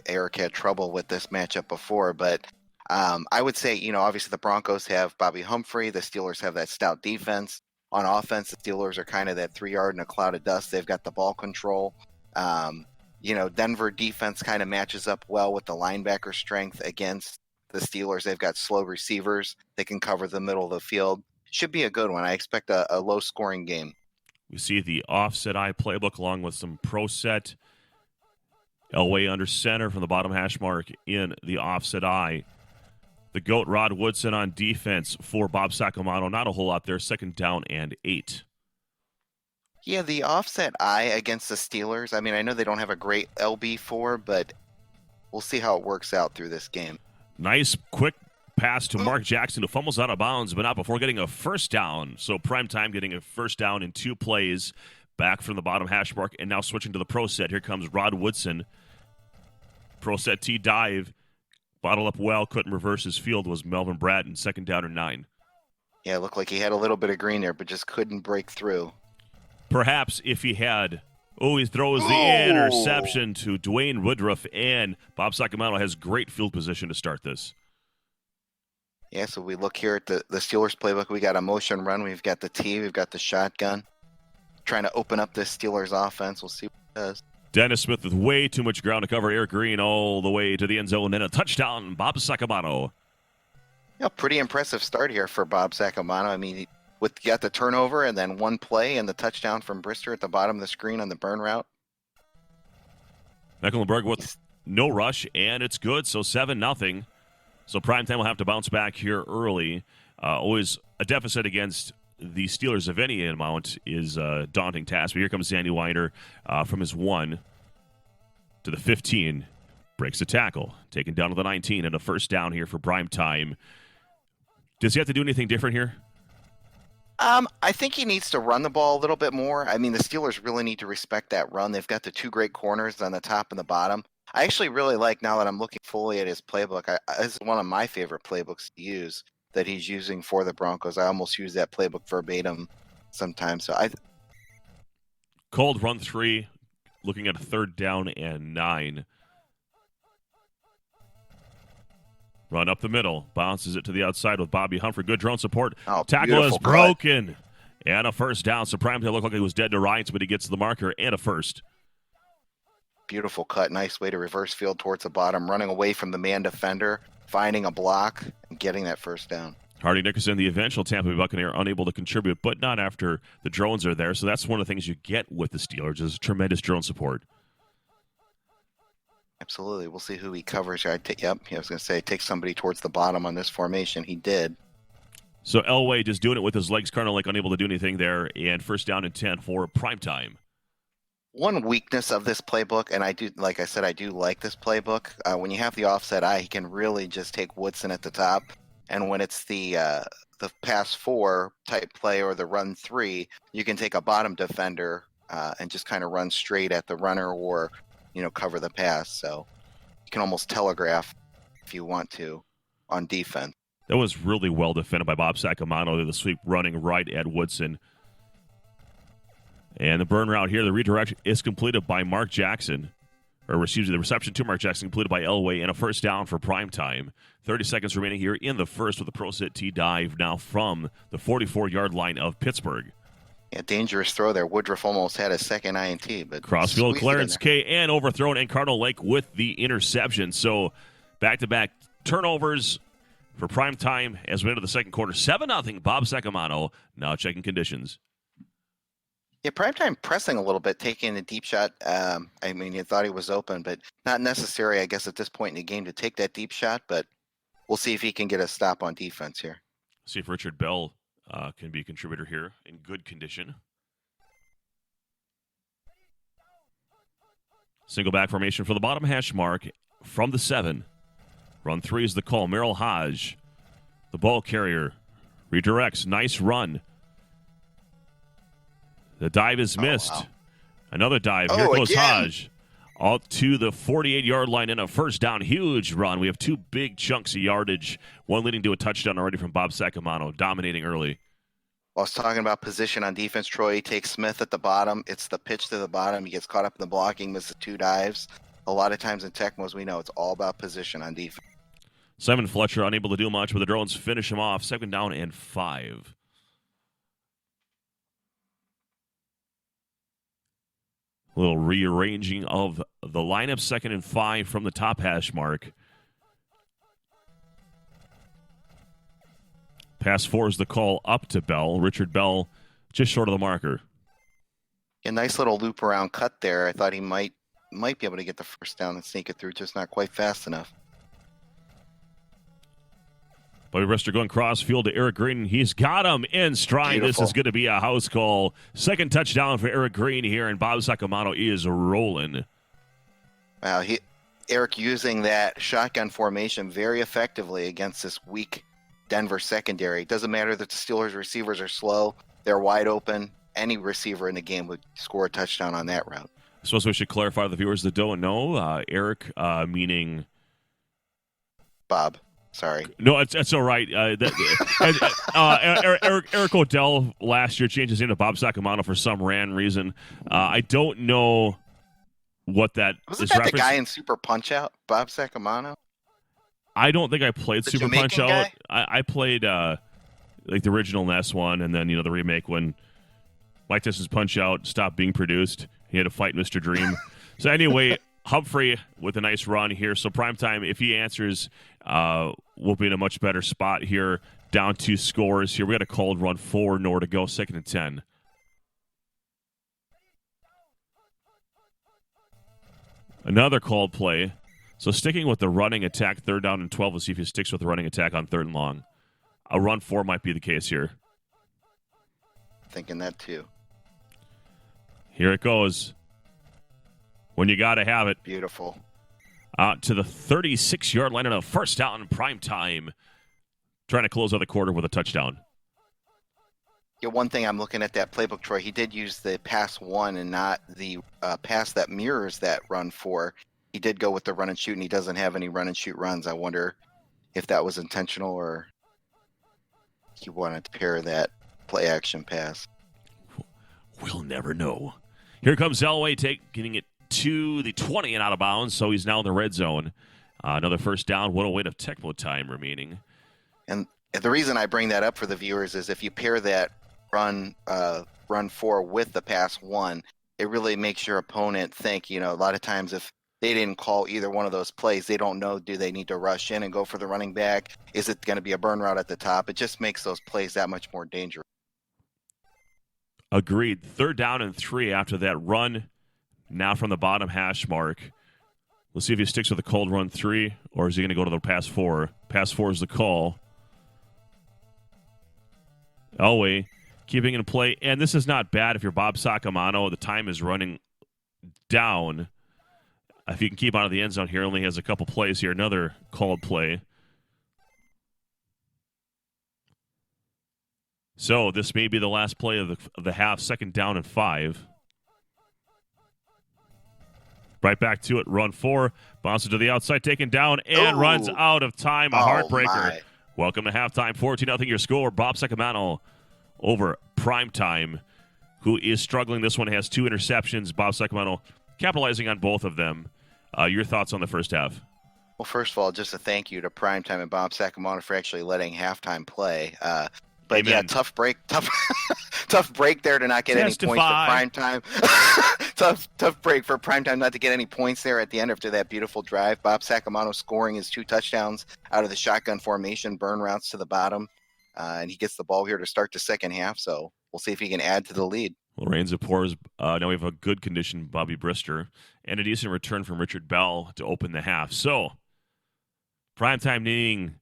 Eric had trouble with this matchup before. But I would say, obviously the Broncos have Bobby Humphrey. The Steelers have that stout defense. On offense, the Steelers are kind of that 3 yard in a cloud of dust. They've got the ball control. Denver defense kind of matches up well with the linebacker strength against the Steelers. They've got slow receivers. They can cover the middle of the field. Should be a good one. I expect a low-scoring game. We see the offset eye playbook along with some pro set. Elway under center from the bottom hash mark in the offset eye. The GOAT Rod Woodson on defense for Bob Sacamano. Not a whole lot there. 2nd down and 8. Yeah, the offset eye against the Steelers. I mean, I know they don't have a great LB4, but we'll see how it works out through this game. Nice quick pass to Mark Jackson, who fumbles out of bounds, but not before getting a 1st down. So Primetime getting a 1st down in 2 plays back from the bottom hash mark, and now switching to the pro set. Here comes Rod Woodson. Pro set T dive. Bottled up well, couldn't reverse his field, was Melvin Bratton. 2nd down and 9. Yeah, it looked like he had a little bit of green there, but just couldn't break through. Perhaps if he had... he throws the interception to Dwayne Woodruff, and Bob Sacamano has great field position to start this. Yeah, so we look here at the Steelers playbook. We got a motion run. We've got the T. We've got the shotgun. Trying to open up this Steelers offense. We'll see what it does. Dennis Smith with way too much ground to cover. Eric Green all the way to the end zone, and a touchdown, Bob Sacamano. Yeah, pretty impressive start here for Bob Sacamano. I mean, got the turnover and then 1 play and the touchdown from Brister at the bottom of the screen on the burn route. Mecklenburg with no rush, and it's good, so 7-0. So Primetime will have to bounce back here early. Always a deficit against the Steelers of any amount is a daunting task. But here comes Sandy Weiner from his 1 to the 15. Breaks a tackle. Taken down to the 19 and a 1st down here for Primetime. Does he have to do anything different here? I think he needs to run the ball a little bit more. I mean, the Steelers really need to respect that run. They've got the 2 great corners on the top and the bottom. I actually really like, now that I'm looking fully at his playbook, this is one of my favorite playbooks to use that he's using for the Broncos. I almost use that playbook verbatim sometimes. So Cold run 3, looking at a 3rd down and 9. Run up the middle. Bounces it to the outside with Bobby Humphrey. Good drone support. Oh, Tackle is beautiful cut. broken. And a first down. So Primetime looked like he was dead to rights, but he gets the marker and a first. Beautiful cut. Nice way to reverse field towards the bottom, running away from the man defender, finding a block, and getting that first down. Hardy Nickerson, the eventual Tampa Bay Buccaneer, unable to contribute, but not after the drones are there. So that's one of the things you get with the Steelers is tremendous drone support. Absolutely. We'll see who he covers. I was going to say, take somebody towards the bottom on this formation. He did. So Elway just doing it with his legs, kind of like unable to do anything there, and first down and 10 for primetime. One weakness of this playbook, and I do like this playbook, when you have the offset eye, he can really just take Woodson at the top. And when it's the pass 4 type play or the run 3, you can take a bottom defender and just kind of run straight at the runner or, cover the pass. So you can almost telegraph if you want to on defense. That was really well defended by Bob Sacamano. The sweep running right at Woodson. And the burn route here, the redirect is completed by Mark Jackson. The reception to Mark Jackson completed by Elway, and a first down for primetime. 30 seconds remaining here in the first with a pro set T dive now from the 44-yard line of Pittsburgh. Yeah, dangerous throw there. Woodruff almost had a second INT, but crossfield Clarence K and overthrown, and Cardinal Lake with the interception. So back-to-back turnovers for primetime as we enter the second quarter. 7-0, Bob Sacamano now checking conditions. Yeah, primetime pressing a little bit, taking a deep shot. You thought he was open, but not necessary, I guess, at this point in the game to take that deep shot. But we'll see if he can get a stop on defense here. See if Richard Bell can be a contributor here in good condition. Single back formation for the bottom hash mark from the 7. Run 3 is the call. Merrill Hodge, the ball carrier, redirects. Nice run. The dive is missed. Wow. Another dive. Here goes again. Hodge. All to the 48-yard line and a first down. Huge run. We have 2 big chunks of yardage. One leading to a touchdown already from Bob Sacamano, dominating early. I was talking about position on defense, Troy. He takes Smith at the bottom. It's the pitch to the bottom. He gets caught up in the blocking, misses 2 dives. A lot of times in Tecmo, as we know, it's all about position on defense. Simon Fletcher unable to do much, but the drones finish him off. 2nd down and 5. A little rearranging of the lineup. 2nd and 5 from the top hash mark. Pass 4 is the call up to Bell. Richard Bell just short of the marker. A nice little loop around cut there. I thought he might be able to get the first down and sneak it through, just not quite fast enough. Bobby Brister going cross field to Eric Green. He's got him in stride. Beautiful. This is going to be a house call. 2nd touchdown for Eric Green here, and Bob Sacamano is rolling. Wow, Eric using that shotgun formation very effectively against this weak Denver secondary. It doesn't matter that the Steelers receivers are slow. They're wide open. Any receiver in the game would score a touchdown on that route. I suppose we should clarify to the viewers that don't know. Eric, meaning... Bob. Sorry. No, it's all right. Eric Odell last year changed his name to Bob Sacamano for some random reason. I don't know what that Wasn't is that reference. the guy in Super Punch-Out, Bob Sacamano? I don't think I played The Super Jamaican Punch Out. guy? I played like the original NES one, and then the remake when Mike Tyson's Punch Out stopped being produced. He had to fight Mr. Dream. So anyway, Humphrey with a nice run here. So primetime, if he answers, we'll be in a much better spot here. Down 2 scores here. We got a called run 4, nowhere to go. 2nd and 10. Another called play. So sticking with the running attack, 3rd down and 12. We'll see if he sticks with the running attack on 3rd and long. A run 4 might be the case here. Thinking that too. Here it goes. When you got to have it. Beautiful. Out to the 36-yard line and a first down in prime time. Trying to close out the quarter with a touchdown. Yeah, one thing I'm looking at that playbook, Troy, he did use the pass 1 and not the pass that mirrors that run 4. He did go with the run and shoot, and he doesn't have any run and shoot runs. I wonder if that was intentional or he wanted to pair that play action pass. We'll never know. Here comes Elway getting it to the 20 and out of bounds, so he's now in the red zone. Another first down, 1:08 of Tecmo time remaining. And the reason I bring that up for the viewers is if you pair that run 4 with the pass 1, it really makes your opponent think, a lot of times if they didn't call either one of those plays, they don't know, do they need to rush in and go for the running back? Is it going to be a burn route at the top? It just makes those plays that much more dangerous. Agreed. 3rd down and 3 after that run. Now from the bottom hash mark. Let's see if he sticks with the cold run 3, or is he going to go to the pass 4? Pass 4 is the call. Elway keeping in play. And this is not bad if you're Bob Sacamano. The time is running down. If you can keep out of the end zone here, only has a couple plays here. Another called play. So this may be the last play of the half. 2nd down and 5. Right back to it. Run 4. Bounces to the outside. Taken down and runs out of time. A heartbreaker. My. Welcome to halftime. 14-0 your score. Bob Sacamano over Primetime, who is struggling. This one has 2 interceptions. Bob Sacamano capitalizing on both of them. Your thoughts on the first half? Well, first of all, just a thank you to Primetime and Bob Sacamano for actually letting halftime play. But Amen. yeah, tough break there to not get any points for Primetime. tough break for Primetime not to get any points there at the end after that beautiful drive. Bob Sacamano scoring his 2 touchdowns out of the shotgun formation, burn routes to the bottom, and he gets the ball here to start the second half. So we'll see if he can add to the lead. Well, rains and pours. Now we have a good condition, Bobby Brister, and a decent return from Richard Bell to open the half. So, Primetime needing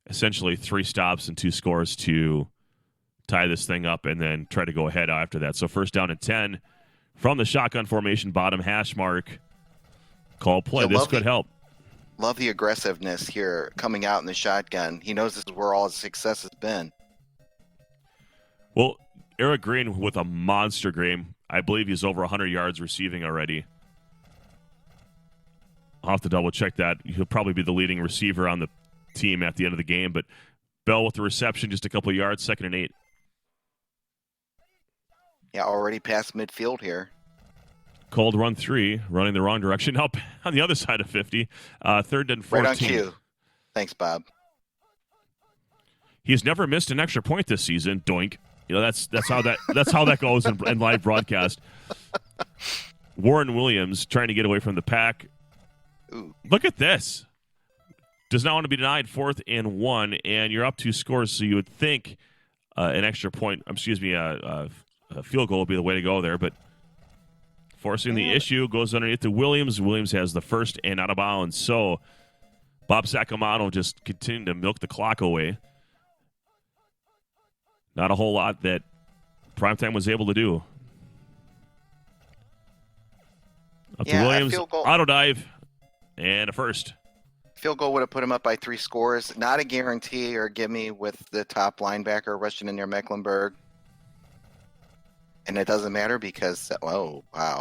essentially 3 stops and 2 scores to tie this thing up and then try to go ahead after that. So, 1st down and 10 from the shotgun formation, bottom hash mark. Call play. This could help. Love the aggressiveness here coming out in the shotgun. He knows this is where all his success has been. Well, Eric Green with a monster game. I believe he's over 100 yards receiving already. I'll have to double-check that. He'll probably be the leading receiver on the team at the end of the game. But Bell with the reception, just a couple yards, 2nd and 8. Yeah, already past midfield here. Cold run 3, running the wrong direction. Up on the other side of 50. 3rd and 14. Right on cue. Thanks, Bob. He's never missed an extra point this season. Doink. That's how that goes in live broadcast. Warren Williams trying to get away from the pack. Ooh. Look at this. Does not want to be denied. 4th and 1, and you're up 2 scores, so you would think an extra point, a field goal would be the way to go there, but forcing the issue goes underneath to Williams. Williams has the first and out of bounds. So Bob Sacamano just continuing to milk the clock away. Not a whole lot that Primetime was able to do. Up to Williams, auto dive, and a first. Field goal would have put him up by 3 scores. Not a guarantee or gimme with the top linebacker rushing in near Mecklenburg. And it doesn't matter because,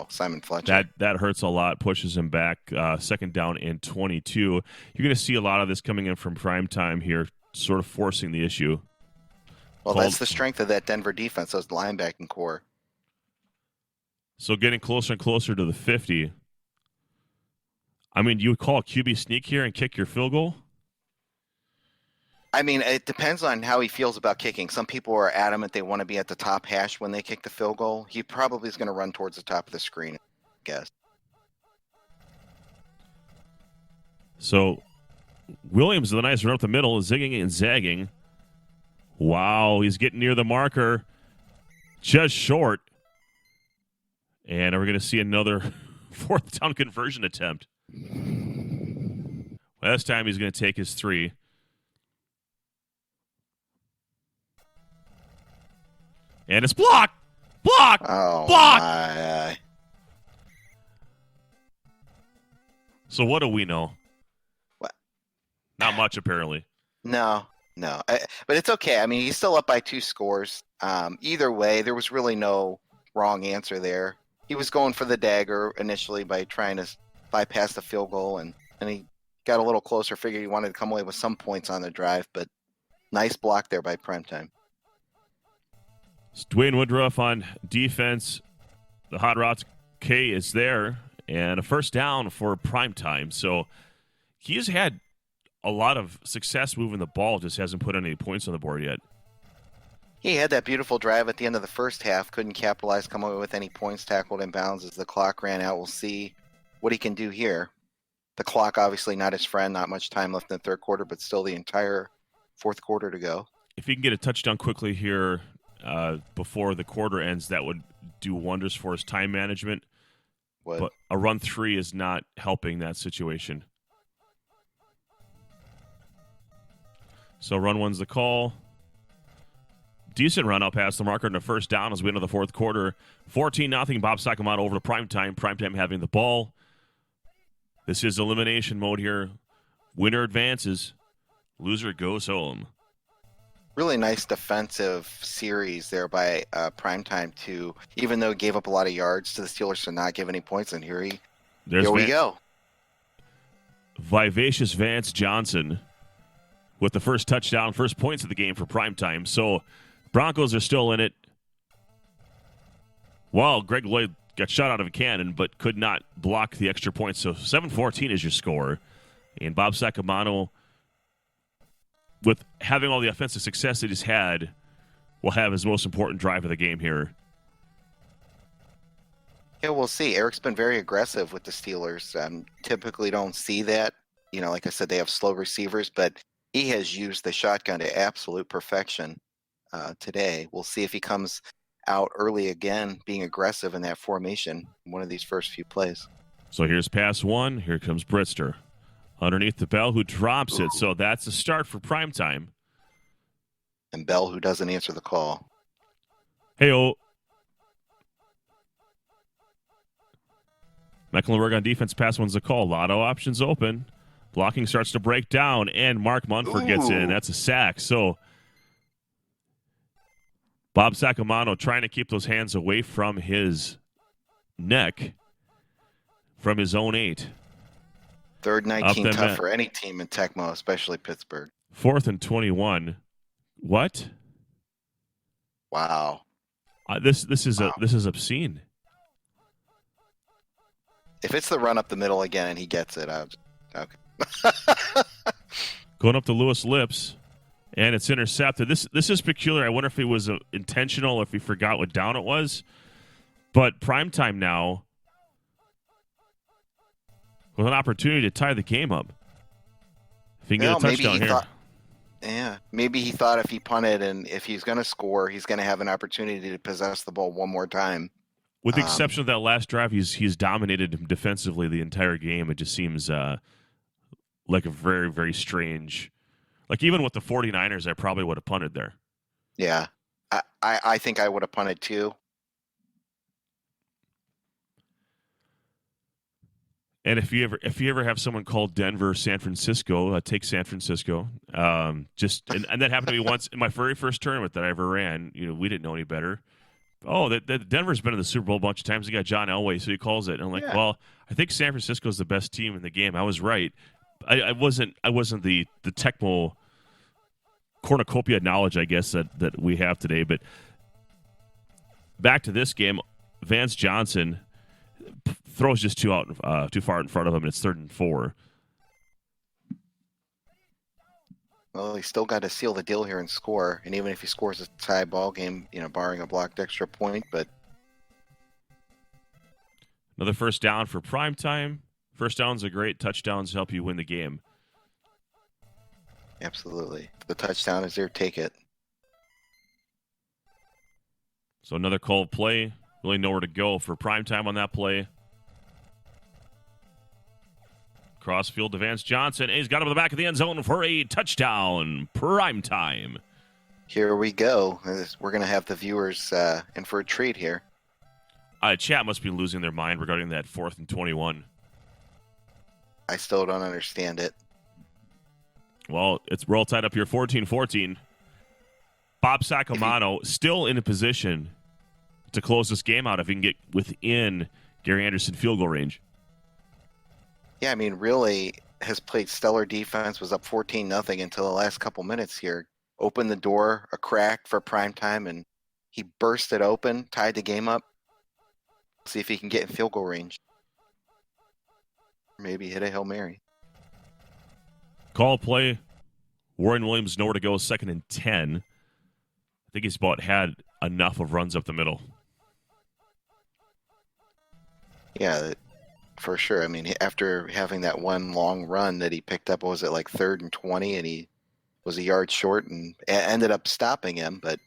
Simon Fletcher. That hurts a lot, pushes him back. 2nd down and 22. You're going to see a lot of this coming in from Primetime here, sort of forcing the issue. Well, that's the strength of that Denver defense, those linebacking core. So getting closer and closer to the 50. I mean, you would call a QB sneak here and kick your field goal? I mean, it depends on how he feels about kicking. Some people are adamant they want to be at the top hash when they kick the field goal. He probably is going to run towards the top of the screen, I guess. So Williams, the nice run up the middle, zigging and zagging. Wow, he's getting near the marker. Just short. And we're going to see another 4th down conversion attempt. Well, this time he's going to take his 3. And it's blocked! Blocked! Oh, blocked! My. So what do we know? What? Not much, apparently. No. But it's okay. I mean, he's still up by 2 scores. Either way, there was really no wrong answer there. He was going for the dagger initially by trying to bypass the field goal, and he got a little closer, figured he wanted to come away with some points on the drive, but nice block there by Primetime. It's Dwayne Woodruff on defense. The Hot Rods K is there, and a first down for Primetime. So he has had a lot of success moving the ball, just hasn't put any points on the board yet. He had that beautiful drive at the end of the first half, couldn't capitalize, come away with any points, tackled in bounds as the clock ran out. We'll see what he can do here. The clock, obviously not his friend, not much time left in the third quarter, but still the entire fourth quarter to go. If he can get a touchdown quickly here before the quarter ends, that would do wonders for his time management. What? But a run 3 is not helping that situation. So run 1's the call. Decent run up past the marker and a first down as we enter the fourth quarter. 14-0. Bob Sacamano over to Primetime. Primetime having the ball. This is elimination mode here. Winner advances. Loser goes home. Really nice defensive series there by Primetime too. Even though he gave up a lot of yards to the Steelers to not give any points, and here we go. Vivacious Vance Johnson with the first touchdown, first points of the game for Primetime. So Broncos are still in it. Well, Greg Lloyd got shot out of a cannon, but could not block the extra points. So 7-14 is your score. And Bob Sacamano, with having all the offensive success that he's had, will have his most important drive of the game here. Yeah, we'll see. Eric's been very aggressive with the Steelers. Typically don't see that. You know, like I said, they have slow receivers, but he has used the shotgun to absolute perfection today. We'll see if he comes out early again, being aggressive in that formation in one of these first few plays. So here's pass 1. Here comes Britzter. Underneath the Bell, who drops it. So that's a start for Primetime. And Bell, who doesn't answer the call. Hey-oh. Mecklenburg on defense, pass 1's the call. Lotto options open. Blocking starts to break down, and Mark Munford gets in. That's a sack. So Bob Sacamano trying to keep those hands away from his neck from his own 8. Third 19 tough for any team in Tecmo, especially Pittsburgh. 4th and 21. What? Wow. This is obscene. If it's the run up the middle again and he gets it, okay. Going up to Lewis Lips, and it's intercepted. This is peculiar. I wonder if it was intentional or if he forgot what down it was. But Primetime now with an opportunity to tie the game up. If he can get a touchdown here. Maybe he thought if he punted and if he's going to score, he's going to have an opportunity to possess the ball one more time. With the exception of that last drive, he's dominated him defensively the entire game. It just seems like a very, very strange. Like even with the 49ers, I probably would have punted there. Yeah, I think I would have punted too. And if you ever have someone called Denver, San Francisco, take San Francisco. And that happened to me once in my very first tournament that I ever ran. You know, we didn't know any better. Oh, that Denver's been in the Super Bowl a bunch of times. He got John Elway, so he calls it. And I'm like, well, I think San Francisco's the best team in the game. I was right. I wasn't the Tecmo cornucopia knowledge, I guess, that we have today. But back to this game, Vance Johnson throws just too far in front of him, and it's 3rd and 4. Well, he's still got to seal the deal here and score. And even if he scores a tie ball game, barring a blocked extra point, but another first down for Primetime. First downs are great. Touchdowns help you win the game. Absolutely. If the touchdown is there, take it. So another called play. Really nowhere to go for Primetime on that play. Crossfield to Vance Johnson. He's got him in the back of the end zone for a touchdown. Primetime. Here we go. We're going to have the viewers in for a treat here. Chat must be losing their mind regarding that 4th and 21. I still don't understand it. Well, we're all tied up here, 14-14. Bob Sacamano still in a position to close this game out if he can get within Gary Anderson field goal range. Yeah, I mean, really has played stellar defense, was up 14-0 until the last couple minutes here. Opened the door, a crack for Primetime, and he burst it open, tied the game up. See if he can get in field goal range. Maybe hit a Hail Mary. Call play. Warren Williams nowhere to go. 2nd and 10. I think he's about had enough of runs up the middle. Yeah, for sure. I mean, after having that one long run that he picked up, what was it, like 3rd and 20, and he was a yard short and ended up stopping him. But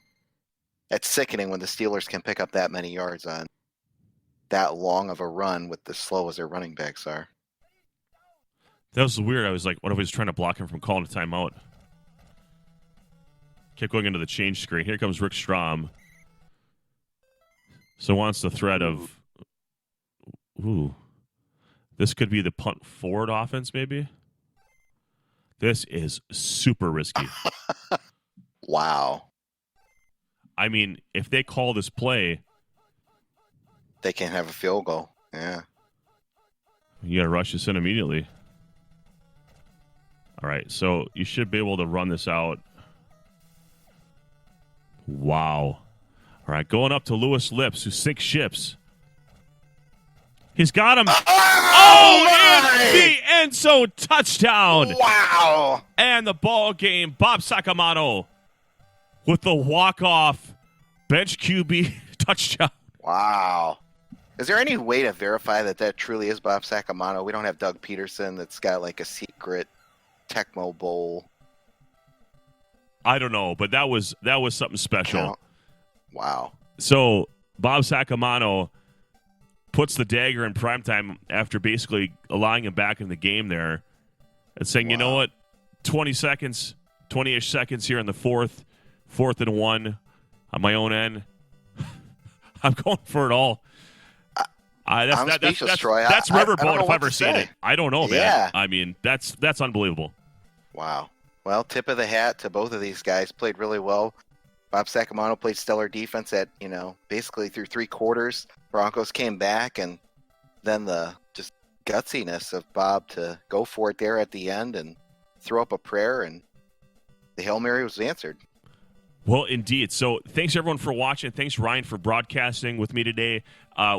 it's sickening when the Steelers can pick up that many yards on that long of a run with as slow as their running backs are. That was weird. I was like, what if he was trying to block him from calling a timeout? Kept going into the change screen. Here comes Rick Strom. So wants the threat of, this could be the punt forward offense, maybe? This is super risky. Wow. I mean, if they call this play, they can't have a field goal. Yeah. You got to rush this in immediately. All right, so you should be able to run this out. Wow. All right, going up to Lewis Lips, who sinks ships. He's got him. In the end zone, touchdown. Wow. And the ball game, Bob Sacamano with the walk-off bench QB touchdown. Wow. Is there any way to verify that truly is Bob Sacamano? We don't have Doug Peterson that's got like a secret Tecmo Bowl. I don't know, but that was something special. Wow. So Bob Sacamano puts the dagger in primetime after basically allowing him back in the game there and saying, you know what, 20-ish seconds here in the fourth and 1 on my own end. I'm going for it all. I'm speechless, Troy. That's riverboat if I've ever seen it. I don't know, man. Yeah. I mean, that's unbelievable. Wow. Well, tip of the hat to both of these guys. Played really well. Bob Sacamano played stellar defense at, basically through 3 quarters. Broncos came back, and then the just gutsiness of Bob to go for it there at the end and throw up a prayer, and the Hail Mary was answered. Well, indeed. So thanks, everyone, for watching. Thanks, Ryan, for broadcasting with me today.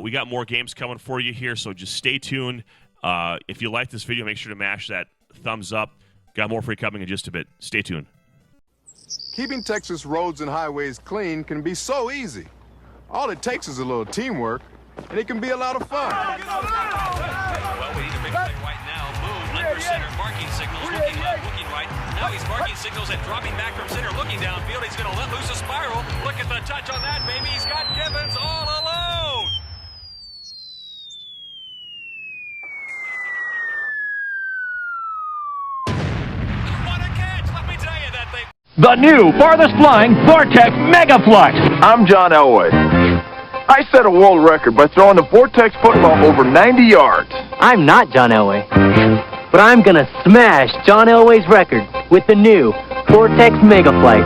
We got more games coming for you here, so just stay tuned. If you like this video, make sure to mash that thumbs up. Got more for you coming in just a bit. Stay tuned. Keeping Texas roads and highways clean can be so easy. All it takes is a little teamwork, and it can be a lot of fun. Well, we need a big play right now. Boone, under center, marking signals, looking left, looking right. Now he's marking signals and dropping back from center, looking downfield. He's going to let loose a spiral. Look at the touch on that, baby. He's got Gibbons all alone. What a catch. Let me tell you that thing. The new farthest flying Vortex Megaflux. I'm John Elway. I set a world record by throwing the Vortex football over 90 yards. I'm not John Elway, but I'm gonna smash John Elway's record with the new Vortex Megaflight.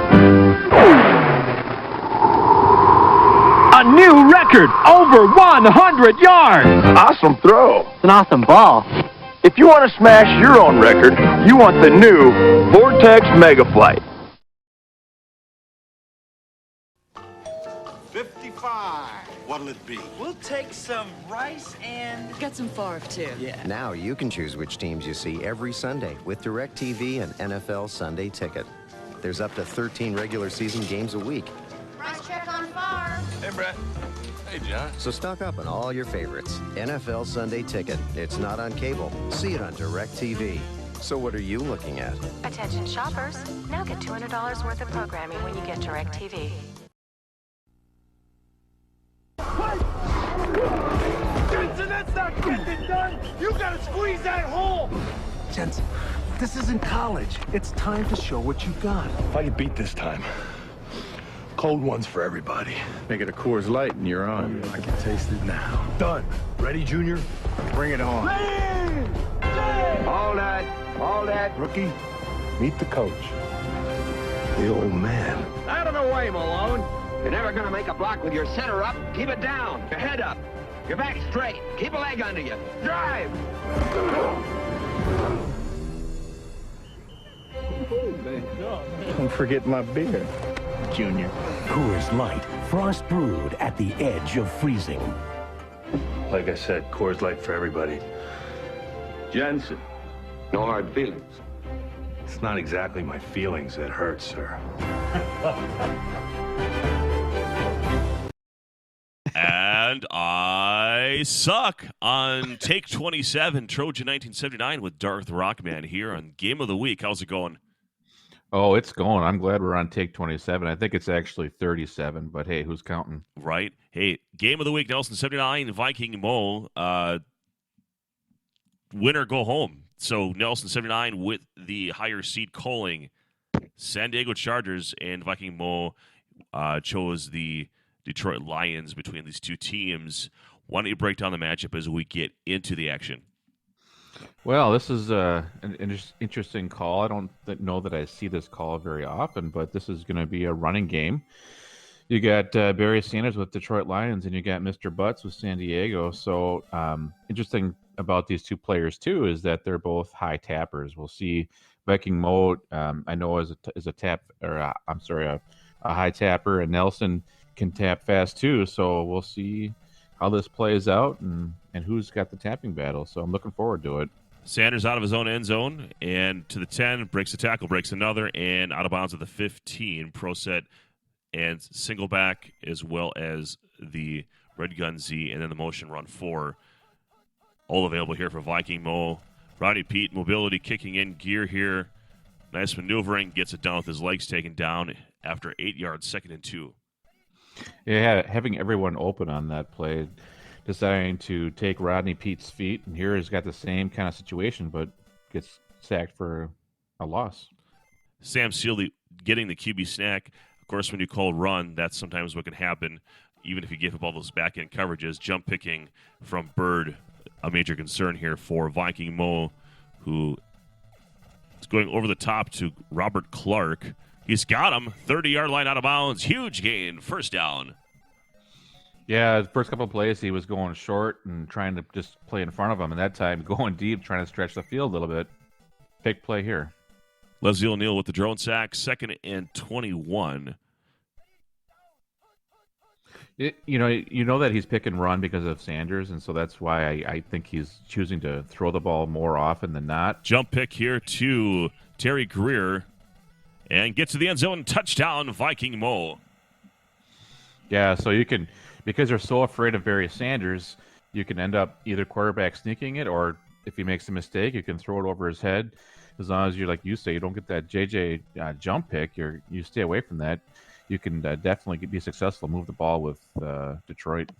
A new record, over 100 yards. Awesome throw. It's an awesome ball. If you want to smash your own record, you want the new Vortex Megaflight. 55. What'll it be? We'll take some rice and... Got some farf, too. Yeah. Now you can choose which teams you see every Sunday with DirecTV and NFL Sunday Ticket. There's up to 13 regular season games a week. Price check on farm. Hey, Brett. Hey, John. So stock up on all your favorites. NFL Sunday Ticket. It's not on cable. See it on DirecTV. So what are you looking at? Attention shoppers, now get $200 worth of programming when you get DirecTV. Jensen, that's not getting done! You gotta squeeze that hole! Jensen, this isn't college. It's time to show what you got. If I get beat this time, cold ones for everybody. Make it a Coors Light and you're on. I can taste it now. Done. Ready, Junior? Bring it on. Ready! All that. Rookie, meet the coach. The old man. Out of the way, Malone. You're never going to make a block with your center up. Keep it down. Your head up. Your back straight. Keep a leg under you. Drive! Don't forget my beer, Junior. Coors Light, frost brewed at the edge of freezing. Like I said, Coors Light for everybody. Jensen. No hard feelings. It's not exactly my feelings that hurt, sir. And I suck on Take 27, Trojan 1979 with Darth Rockman here on Game of the Week. How's it going? Oh, it's going. I'm glad we're on Take 27. I think it's actually 37, but hey, who's counting? Right. Hey, Game of the Week, Nelson 79, Viking Mo. Winner go home. So Nelson 79 with the higher seed calling San Diego Chargers, and Viking Mo chose the Detroit Lions between these two teams. Why don't you break down the matchup as we get into the action? Well, this is an interesting call. I don't know that I see this call very often, but this is going to be a running game. You got Barry Sanders with Detroit Lions, and you got Mr. Butts with San Diego. So interesting about these two players, too, is that they're both high tappers. We'll see Viking Mo, I know, is a high tapper, and Nelson can tap fast, too. So we'll see how this plays out and who's got the tapping battle. So I'm looking forward to it. Sanders out of his own end zone and to the 10, breaks a tackle, breaks another, and out of bounds at the 15. Pro set and single back, as well as the red gun Z, and then the motion run 4. All available here for Viking Mo. Rodney Pete, mobility kicking in gear here. Nice maneuvering, gets it down with his legs taken down after 8 yards, 2nd and 2. Yeah, having everyone open on that play, deciding to take Rodney Pete's feet, and here he's got the same kind of situation, but gets sacked for a loss. Sam Sealy getting the QB snack. Of course, when you call run, that's sometimes what can happen, even if you give up all those back-end coverages. Jump picking from Bird, a major concern here for Viking Mo, who is going over the top to Robert Clark. He's got him, 30-yard line out of bounds. Huge gain, first down. Yeah, the first couple of plays, he was going short and trying to just play in front of him, and that time going deep, trying to stretch the field a little bit. Big play here. Leslie O'Neal with the drone sack, 2nd and 21. You know that he's pick and run because of Sanders, and so that's why I think he's choosing to throw the ball more often than not. Jump pick here to Terry Greer, and gets to the end zone, touchdown, Viking Mo. Yeah, so you can, because they're so afraid of Barry Sanders, you can end up either quarterback sneaking it, or if he makes a mistake, you can throw it over his head. As long as you, like you say, you don't get that JJ jump pick, you stay away from that. You can definitely be successful, move the ball with Detroit.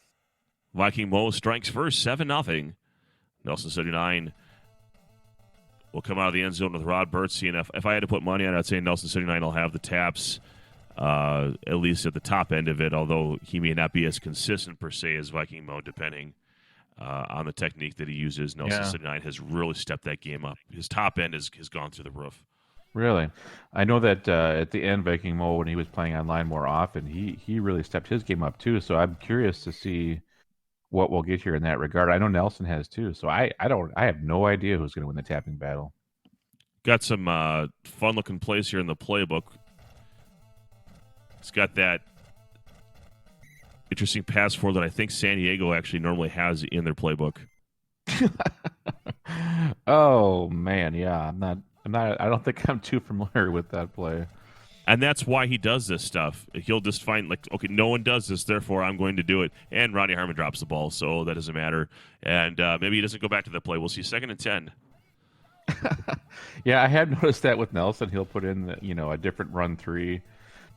Viking Mo strikes first, 7-0. Nelson 79 will come out of the end zone with Rod Bertzi. And if I had to put money on it, I'd say Nelson 79 will have the taps, at least at the top end of it, although he may not be as consistent per se as Viking Mo, depending on the technique that he uses. Nelson 79 has really stepped that game up. His top end has gone through the roof. Really? I know that at the end, Viking Mo, when he was playing online more often, he really stepped his game up too. So I'm curious to see what we'll get here in that regard. I know Nelson has too. So I have no idea who's going to win the tapping battle. Got some fun-looking plays here in the playbook. It's got that interesting pass forward that I think San Diego actually normally has in their playbook. Oh man, yeah, I don't think I'm too familiar with that play. And that's why he does this stuff. He'll just find, like, okay, no one does this, therefore I'm going to do it. And Rodney Harmon drops the ball, so that doesn't matter. And maybe he doesn't go back to the play. We'll see. 2nd and 10. Yeah, I have noticed that with Nelson. He'll put in, a different run 3,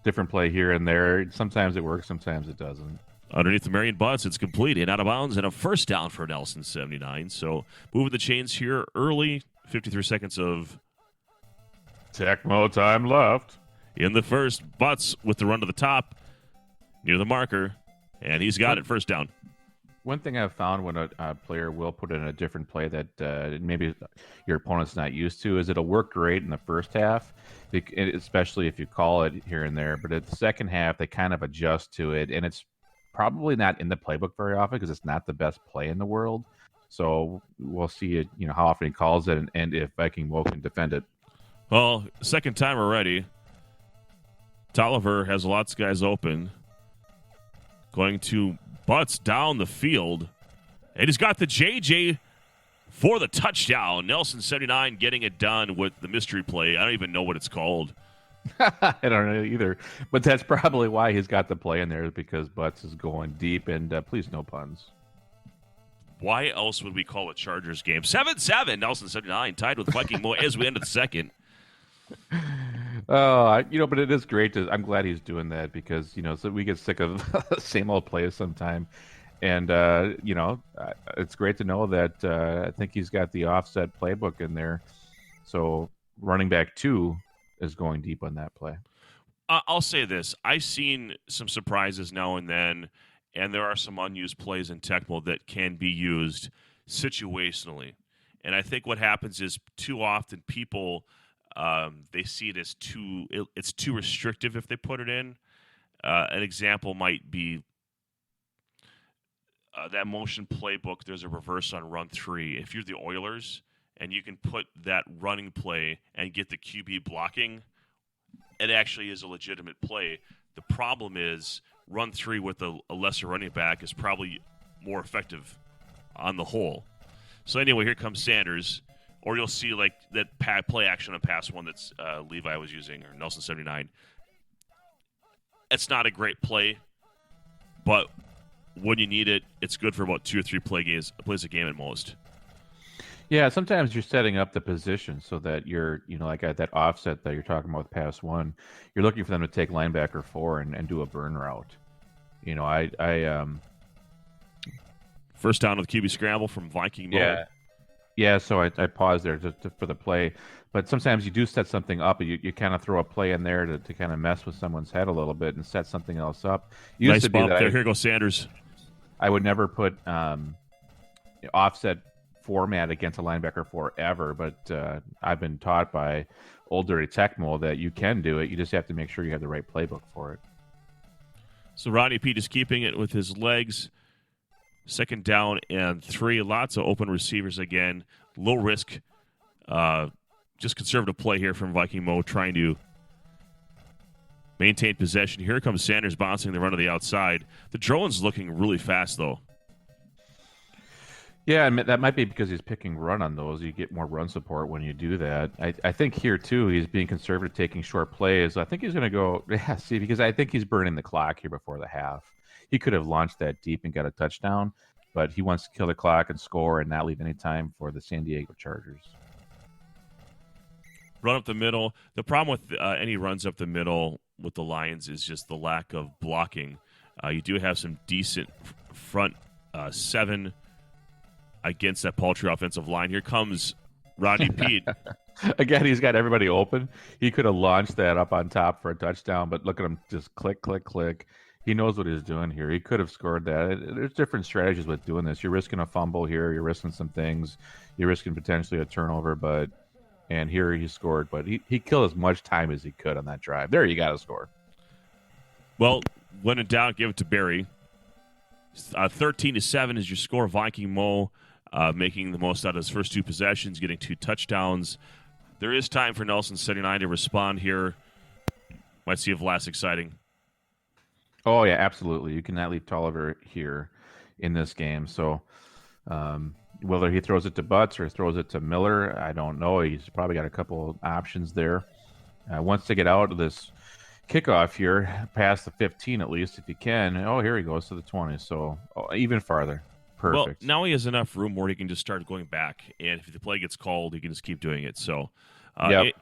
different play here and there. Sometimes it works, sometimes it doesn't. Underneath the Marion Butts, it's complete and out of bounds, and a first down for Nelson 79. So moving the chains here early, 53 seconds of Tecmo time left. In the first, Butts with the run to the top near the marker, and he's got it, first down. One thing I've found when a player will put in a different play that maybe your opponent's not used to is it'll work great in the first half, especially if you call it here and there. But at the second half, they kind of adjust to it, and it's probably not in the playbook very often because it's not the best play in the world. So we'll see it, how often he calls it and if Viking Mo can defend it. Well, second time already. Tolliver has lots of guys open. Going to Butts down the field. And he's got the JJ for the touchdown. Nelson 79 getting it done with the mystery play. I don't even know what it's called. I don't know either, but that's probably why he's got the play in there, because Butts is going deep, and please no puns. Why else would we call it Chargers game? 7-7, Nelson 79 tied with Viking Mo as we end the second. But it is great I'm glad he's doing that, because so we get sick of the same old plays sometime, and it's great to know that I think he's got the offset playbook in there, so running back 2 is going deep on that play. I'll say this: I've seen some surprises now and then, and there are some unused plays in Tecmo that can be used situationally, and I think what happens is too often people. They see it as it's too restrictive if they put it in. An example might be that motion playbook. There's a reverse on run 3. If you're the Oilers and you can put that running play and get the QB blocking, it actually is a legitimate play. The problem is run 3 with a lesser running back is probably more effective on the whole. So anyway, here comes Sanders. Or you'll see like that play action on pass 1 that's Levi was using, or Nelson 79. It's not a great play, but when you need it, it's good for about 2 or 3 plays a game at most. Yeah, sometimes you're setting up the position so that you're, like at that offset that you're talking about with pass 1, you're looking for them to take linebacker 4 and do a burn route. First down with QB scramble from Viking. Yeah, so I paused there for the play. But sometimes you do set something up, and you kind of throw a play in there to kind of mess with someone's head a little bit and set something else up. Nice bump there. Here goes Sanders. I would never put offset format against a linebacker 4 ever, but I've been taught by old dirty Tecmo that you can do it. You just have to make sure you have the right playbook for it. So Rodney Pete is keeping it with his legs. 2nd down and 3. Lots of open receivers again. Low risk. Just conservative play here from Viking Mo, trying to maintain possession. Here comes Sanders bouncing the run to the outside. The drone's looking really fast, though. Yeah, and that might be because he's picking run on those. You get more run support when you do that. I think here, too, he's being conservative, taking short plays. I think he's going to go, because I think he's burning the clock here before the half. He could have launched that deep and got a touchdown, but he wants to kill the clock and score and not leave any time for the San Diego Chargers. Run up the middle. The problem with any runs up the middle with the Lions is just the lack of blocking. You do have some decent front 7 against that paltry offensive line. Here comes Rodney Pete. Again, he's got everybody open. He could have launched that up on top for a touchdown, but look at him just click, click, click. He knows what he's doing here. He could have scored that. There's different strategies with doing this. You're risking a fumble here. You're risking some things. You're risking potentially a turnover, and here he scored. But he killed as much time as he could on that drive. There, you got to score. Well, when in doubt, give it to Barry. 13-7 is your score. Viking Mo making the most out of his first 2 possessions, getting 2 touchdowns. There is time for Nelson 79 to respond here. Might see if last exciting. Oh, yeah, absolutely. You cannot leave Tolliver here in this game. So whether he throws it to Butts or throws it to Miller, I don't know. He's probably got a couple of options there. Wants to get out of this kickoff here, past the 15 at least, if he can. Oh, here he goes to the 20. So even farther. Perfect. Well, now he has enough room where he can just start going back. And if the play gets called, he can just keep doing it. So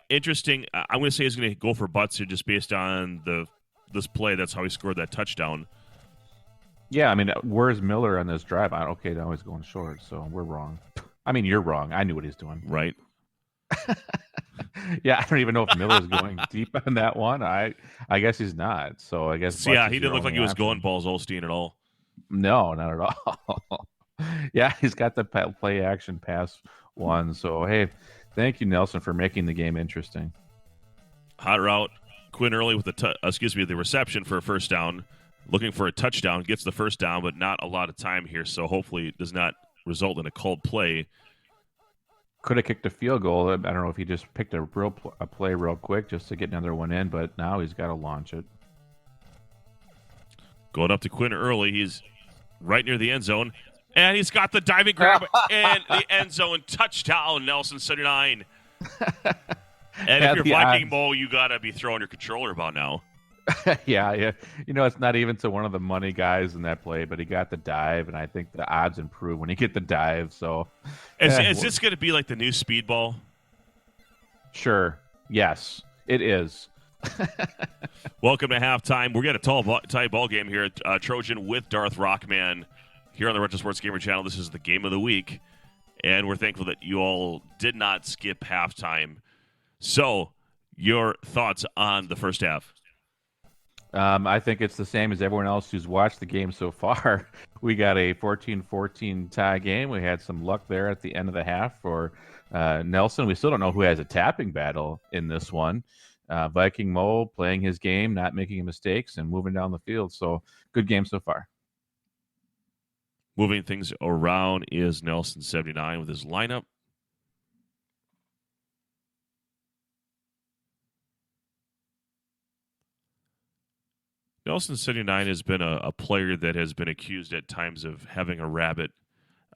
interesting. I'm going to say he's going to go for Butts here just based on this play. That's how he scored that touchdown. Yeah, I mean, where's Miller on this drive? Okay, now he's going short, so we're wrong. I mean, you're wrong. I knew what he's doing. Right. Yeah, I don't even know if Miller's going deep on that one. I guess he's not. So I guess. Yeah, he didn't look like he was going balls Olstein at all. No, not at all. Yeah, he's got the play action pass 1. So hey, thank you, Nelson, for making the game interesting. Hot route. Quinn Early with the reception for a first down. Looking for a touchdown, gets the first down, but not a lot of time here, so hopefully it does not result in a called play. Could have kicked a field goal. I don't know if he just picked a play real quick just to get another one in, but now he's got to launch it. Going up to Quinn Early. He's right near the end zone. And he's got the diving grab and the end zone touchdown, Nelson 79. And if you're Viking Mo, you got to be throwing your controller about now. Yeah. It's not even to one of the money guys in that play, but he got the dive, and I think the odds improve when you get the dive. So, is this going to be like the new speedball? Sure. Yes, it is. Welcome to halftime. We're getting a tie ball game here at Trojan with Darth Rockman here on the Retro Sports Gamer channel. This is the game of the week, and we're thankful that you all did not skip halftime. So, your thoughts on the first half? I think it's the same as everyone else who's watched the game so far. We got a 14-14 tie game. We had some luck there at the end of the half for Nelson. We still don't know who has a tapping battle in this one. Viking Mo playing his game, not making mistakes, and moving down the field. So, good game so far. Moving things around is Nelson 79 with his lineup. Nelson 79 has been a player that has been accused at times of having a rabbit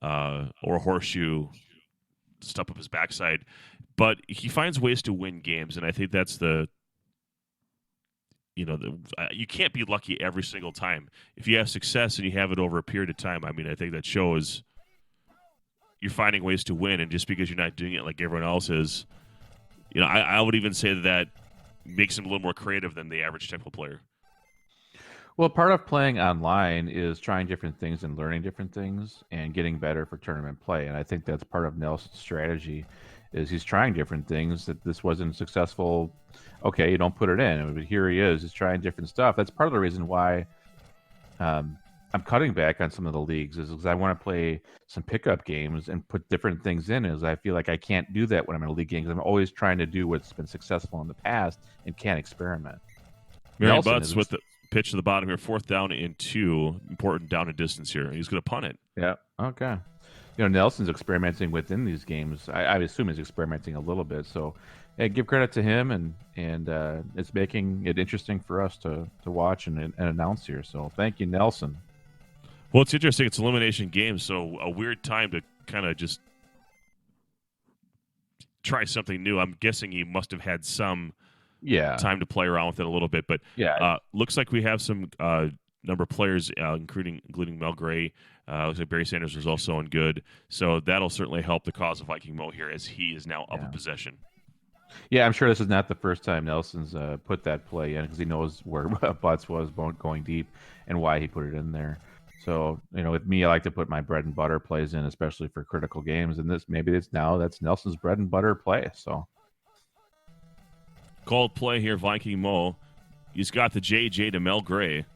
or a horseshoe stuck up his backside, but he finds ways to win games, and I think that's you can't be lucky every single time. If you have success and you have it over a period of time, I mean, I think that shows you're finding ways to win, and just because you're not doing it like everyone else is, I would even say that makes him a little more creative than the average Tecmo player. Well, part of playing online is trying different things and learning different things and getting better for tournament play. And I think that's part of Nelson's strategy is he's trying different things. That this wasn't successful, okay, you don't put it in. But here he is. He's trying different stuff. That's part of the reason why I'm cutting back on some of the leagues is because I want to play some pickup games and put different things in. Is I feel like I can't do that when I'm in a league game because I'm always trying to do what's been successful in the past and can't experiment. Mary Butts with the pitch to the bottom here, 4th down and 2, important down and distance here. He's going to punt it. Yeah. Okay. Nelson's experimenting within these games. I assume he's experimenting a little bit. So, give credit to him, and it's making it interesting for us to watch and announce here. So, thank you, Nelson. Well, it's interesting. It's elimination game, so a weird time to kind of just try something new. I'm guessing he must have had some time to play around with it a little bit, but looks like we have some number of players, including Mel Gray. Looks like Barry Sanders was also in good, so that'll certainly help the cause of Viking Mo here as he is now up in possession. Yeah, I'm sure this is not the first time Nelson's put that play in because he knows where Butts was going deep and why he put it in there. So, with me, I like to put my bread and butter plays in, especially for critical games, and that's Nelson's bread and butter play. So. Called play here, Viking Mo. He's got the JJ to Mel Gray.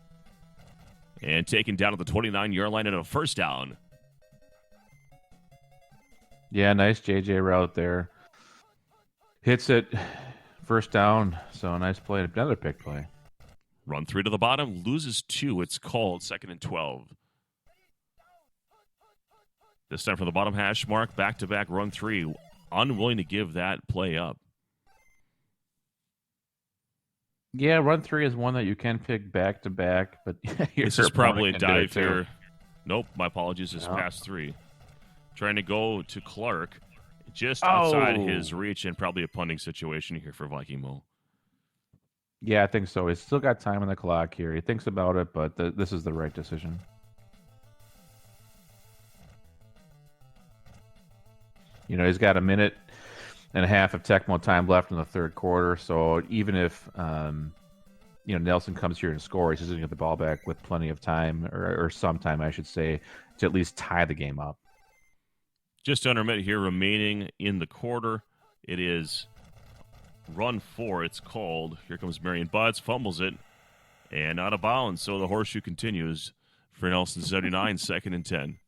And taken down at the 29-yard line and a first down. Yeah, nice JJ route there. Hits it, first down. So nice play. Another pick play. Run 3 to the bottom, loses 2. It's called 2nd and 12. This time from the bottom hash mark, back-to-back run 3. Unwilling to give that play up. Yeah, run 3 is one that you can pick back to back, but this is probably a dive here. Nope, my apologies. It's pass 3. Trying to go to Clark, just outside his reach, and probably a punting situation here for Viking Mo. Yeah, I think so. He's still got time on the clock here. He thinks about it, but this is the right decision. He's got a minute and a half of Tecmo time left in the third quarter. So even if Nelson comes here and scores, he's going to get the ball back with plenty of time, or some time, I should say, to at least tie the game up. Just under a minute here remaining in the quarter. It is run 4. It's called. Here comes Marion Butts, fumbles it, and out of bounds. So the horseshoe continues for Nelson 79, 2nd and 10.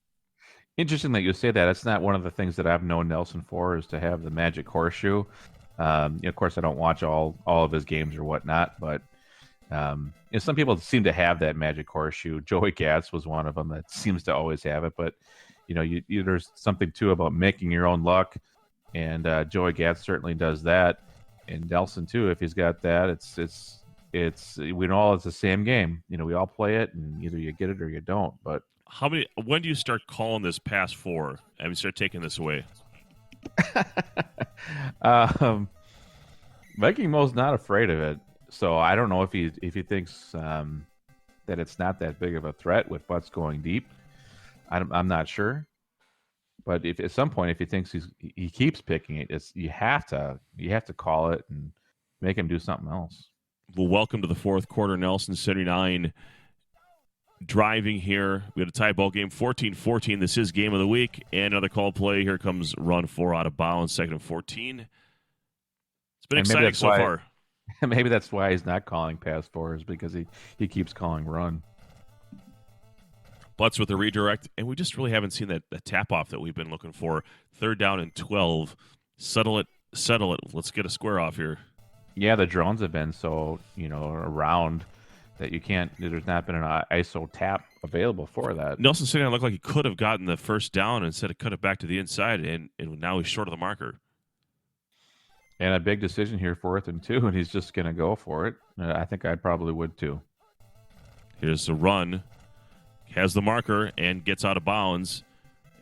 Interesting that you say that. It's not one of the things that I've known Nelson for, is to have the magic horseshoe. Of course, I don't watch all of his games or whatnot, but some people seem to have that magic horseshoe. Joey Gatz was one of them that seems to always have it, but there's something too about making your own luck, and Joey Gatz certainly does that, and Nelson too. If he's got that, it's we know it's the same game. We all play it, and either you get it or you don't. But When do you start calling this pass 4? I mean, start taking this away. Viking Mo's not afraid of it, so I don't know if he thinks that it's not that big of a threat with butts going deep. I'm not sure, but if at some point if he thinks he keeps picking it, you have to call it and make him do something else. Well, welcome to the fourth quarter. Nelson 79 driving here. We had a tie ball game, 14-14. This is game of the week, and another call play. Here comes run 4 out of bounds, 2nd and 14. It's been exciting so far. Maybe that's why he's not calling pass 4s, because he keeps calling run. Butts with the redirect, and we just really haven't seen that tap off that we've been looking for. 3rd down and 12. Settle it. Let's get a square off here. Yeah, the drones have been so around that you can't. There's not been an ISO tap available for that. Nelson Sinai looked like he could have gotten the first down and instead of cut it back to the inside, and now he's short of the marker. And a big decision here, 4th and 2, and he's just going to go for it. I think I probably would too. Here's the run. Has the marker and gets out of bounds.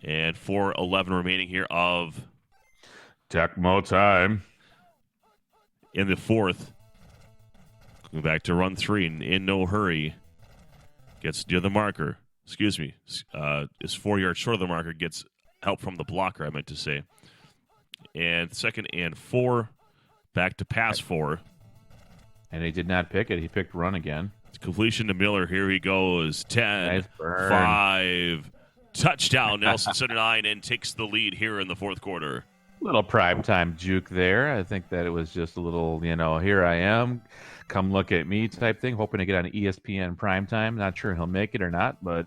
And 4:11 remaining here of Tecmo time. In the 4th. Going back to run 3 in no hurry. Gets near the marker. Excuse me. Is 4 yards short of the marker. Gets help from the blocker, I meant to say. And 2nd and 4. Back to pass 4. And he did not pick it. He picked run again. Completion to Miller. Here he goes. 10, 5. Touchdown. Nelson 79 and takes the lead here in the 4th quarter. Little primetime juke there. I think that it was just a little, here I am, come look at me type thing, hoping to get on ESPN primetime. Not sure he'll make it or not, but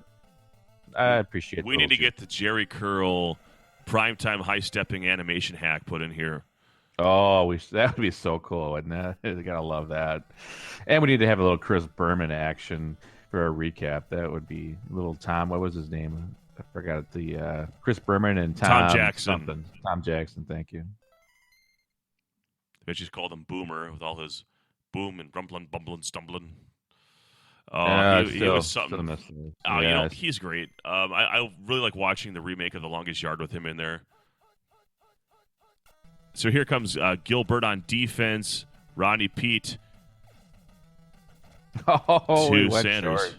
I appreciate it. We need to get the Jerry Curl primetime high-stepping animation hack put in here. Oh, that would be so cool, wouldn't it? You gotta love that. And we need to have a little Chris Berman action for a recap. That would be little Tom. What was his name? I forgot the Chris Berman and Tom Jackson. Something. Tom Jackson. Thank you. I just called him Boomer with all his boom and rumbling, bumbling, stumbling. He was something. He's great. I really like watching the remake of The Longest Yard with him in there. So here comes Gilbert on defense. Ronnie Pete. To Sanders. Short.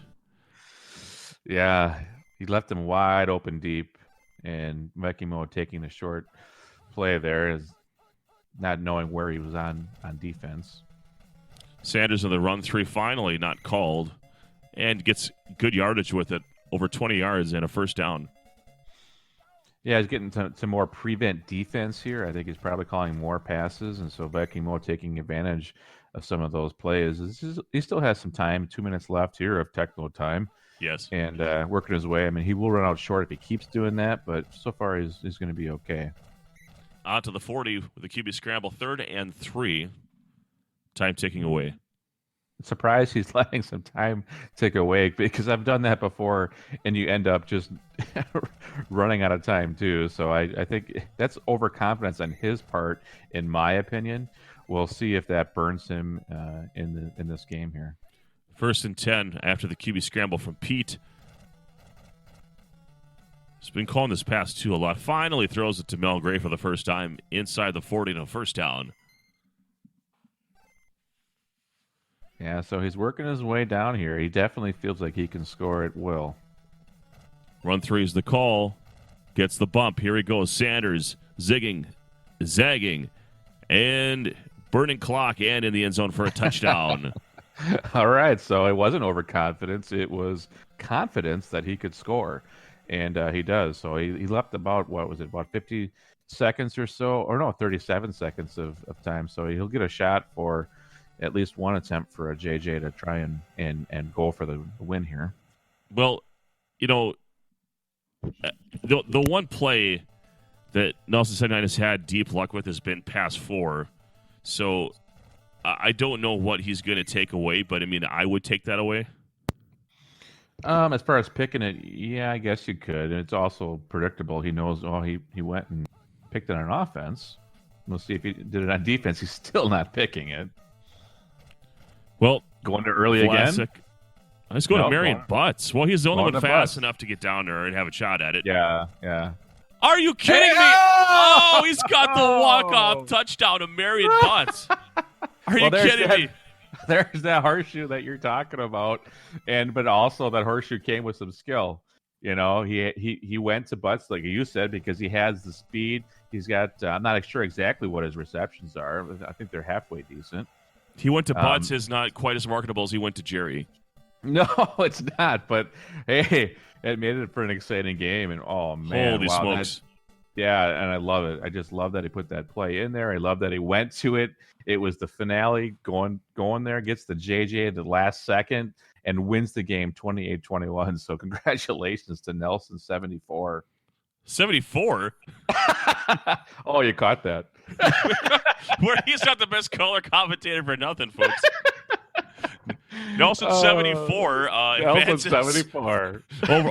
Yeah, he left him wide open deep, and Mekimo taking the short play there is not knowing where he was on defense. Sanders in the run 3 finally not called, and gets good yardage with it, over 20 yards and a first down. Yeah, he's getting to more prevent defense here. I think he's probably calling more passes, and so Vekimo taking advantage of some of those plays. He still has some time, 2 minutes left here of Tecmo time. Yes. And working his way. I mean, he will run out short if he keeps doing that, but so far he's going to be okay. On to the 40 with the QB scramble, 3rd and 3. Time ticking away. Surprised he's letting some time tick away, because I've done that before, and you end up just running out of time too. So I think that's overconfidence on his part, in my opinion. We'll see if that burns him in this game here. 1st and 10 after the QB scramble from Pete. He's been calling this pass too a lot. Finally throws it to Mel Gray for the first time inside the 40 and a first down. Yeah, so he's working his way down here. He definitely feels like he can score at will. Run 3 is the call. Gets the bump. Here he goes. Sanders zigging, zagging, and burning clock, and in the end zone for a touchdown. All right, so it wasn't overconfidence. It was confidence that he could score, and he does. So he left about, about 50 seconds or so, or no, 37 seconds of time. So he'll get a shot for at least one attempt for a JJ to try and go for the win here. Well, the one play that Nelson 79 has had deep luck with has been pass 4. So I don't know what he's going to take away, but I mean, I would take that away. As far as picking it, yeah, I guess you could. It's also predictable. He knows, he went and picked it on offense. We'll see if he did it on defense. He's still not picking it. Well, going to early again. Let's go to Marion going- Butts. Well, he's the only going one to fast Butts. enough to get down there and have a shot at it. Yeah, yeah. Are you kidding me? Oh, he's got the walk-off touchdown to Marion Butts. Are you kidding me? There's that horseshoe that you're talking about, but also that horseshoe came with some skill. You know, he went to Butts, like you said, because he has the speed. He's got. I'm not sure exactly what his receptions are. I think they're halfway decent. He went to Butts is not quite as marketable as he went to Jerry. No, it's not. But hey, it made it for an exciting game. And oh man, holy smokes! Yeah, and I love it. I just love that he put that play in there. I love that he went to it. It was the finale, going there, gets the JJ at the last second, and wins the game 28-21. So congratulations to Nelson, 74. 74? Oh, you caught that. Where he's not the best color commentator for nothing, folks. Nelson 74 advances 74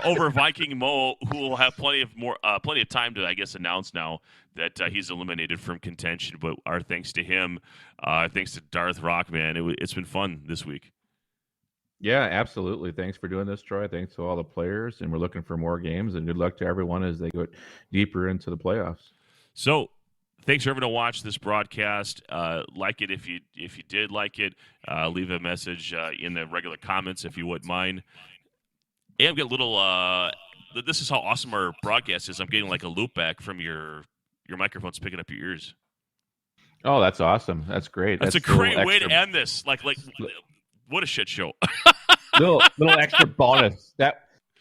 over Viking Mo, who will have plenty of time to, I guess, announce now that he's eliminated from contention. But our thanks to him, thanks to Darth Rockman. It's been fun this week. Yeah, absolutely. Thanks for doing this, Troy. Thanks to all the players, and we're looking for more games. And good luck to everyone as they go deeper into the playoffs. So, thanks for everyone to watch this broadcast. Like it if you did like it. Leave a message in the regular comments if you wouldn't mind. And I'm getting a little. This is how awesome our broadcast is. I'm getting like a loop back from your microphone's picking up your ears. Oh, that's awesome. That's great. That's a great way to end this. Like what a shit show. little extra bonus.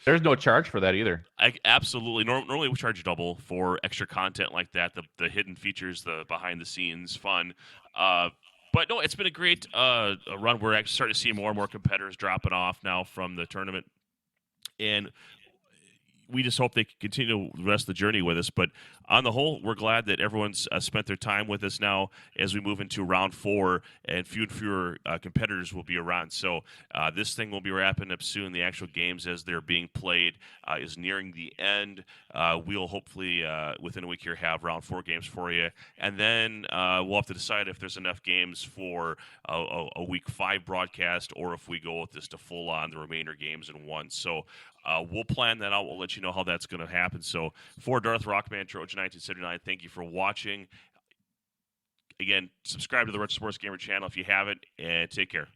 There's no charge for that either. Absolutely. Normally we charge double for extra content like that, the hidden features, the behind the scenes fun. But no, it's been a great run. We're actually starting to see more and more competitors dropping off now from the tournament. And we just hope they can continue the rest of the journey with us. But on the whole, we're glad that everyone's spent their time with us now as we move into round 4, and fewer competitors will be around. So this thing will be wrapping up soon. The actual games as they're being played is nearing the end. We'll hopefully, within a week here, have round 4 games for you. And then we'll have to decide if there's enough games for a week 5 broadcast, or if we go with just a full-on, the remainder games in one. So we'll plan that out. We'll let you know how that's going to happen. So for Darth Rockman, Trojan 1979, thank you for watching. Again, subscribe to the Retro Sports Gamer channel if you haven't, and take care.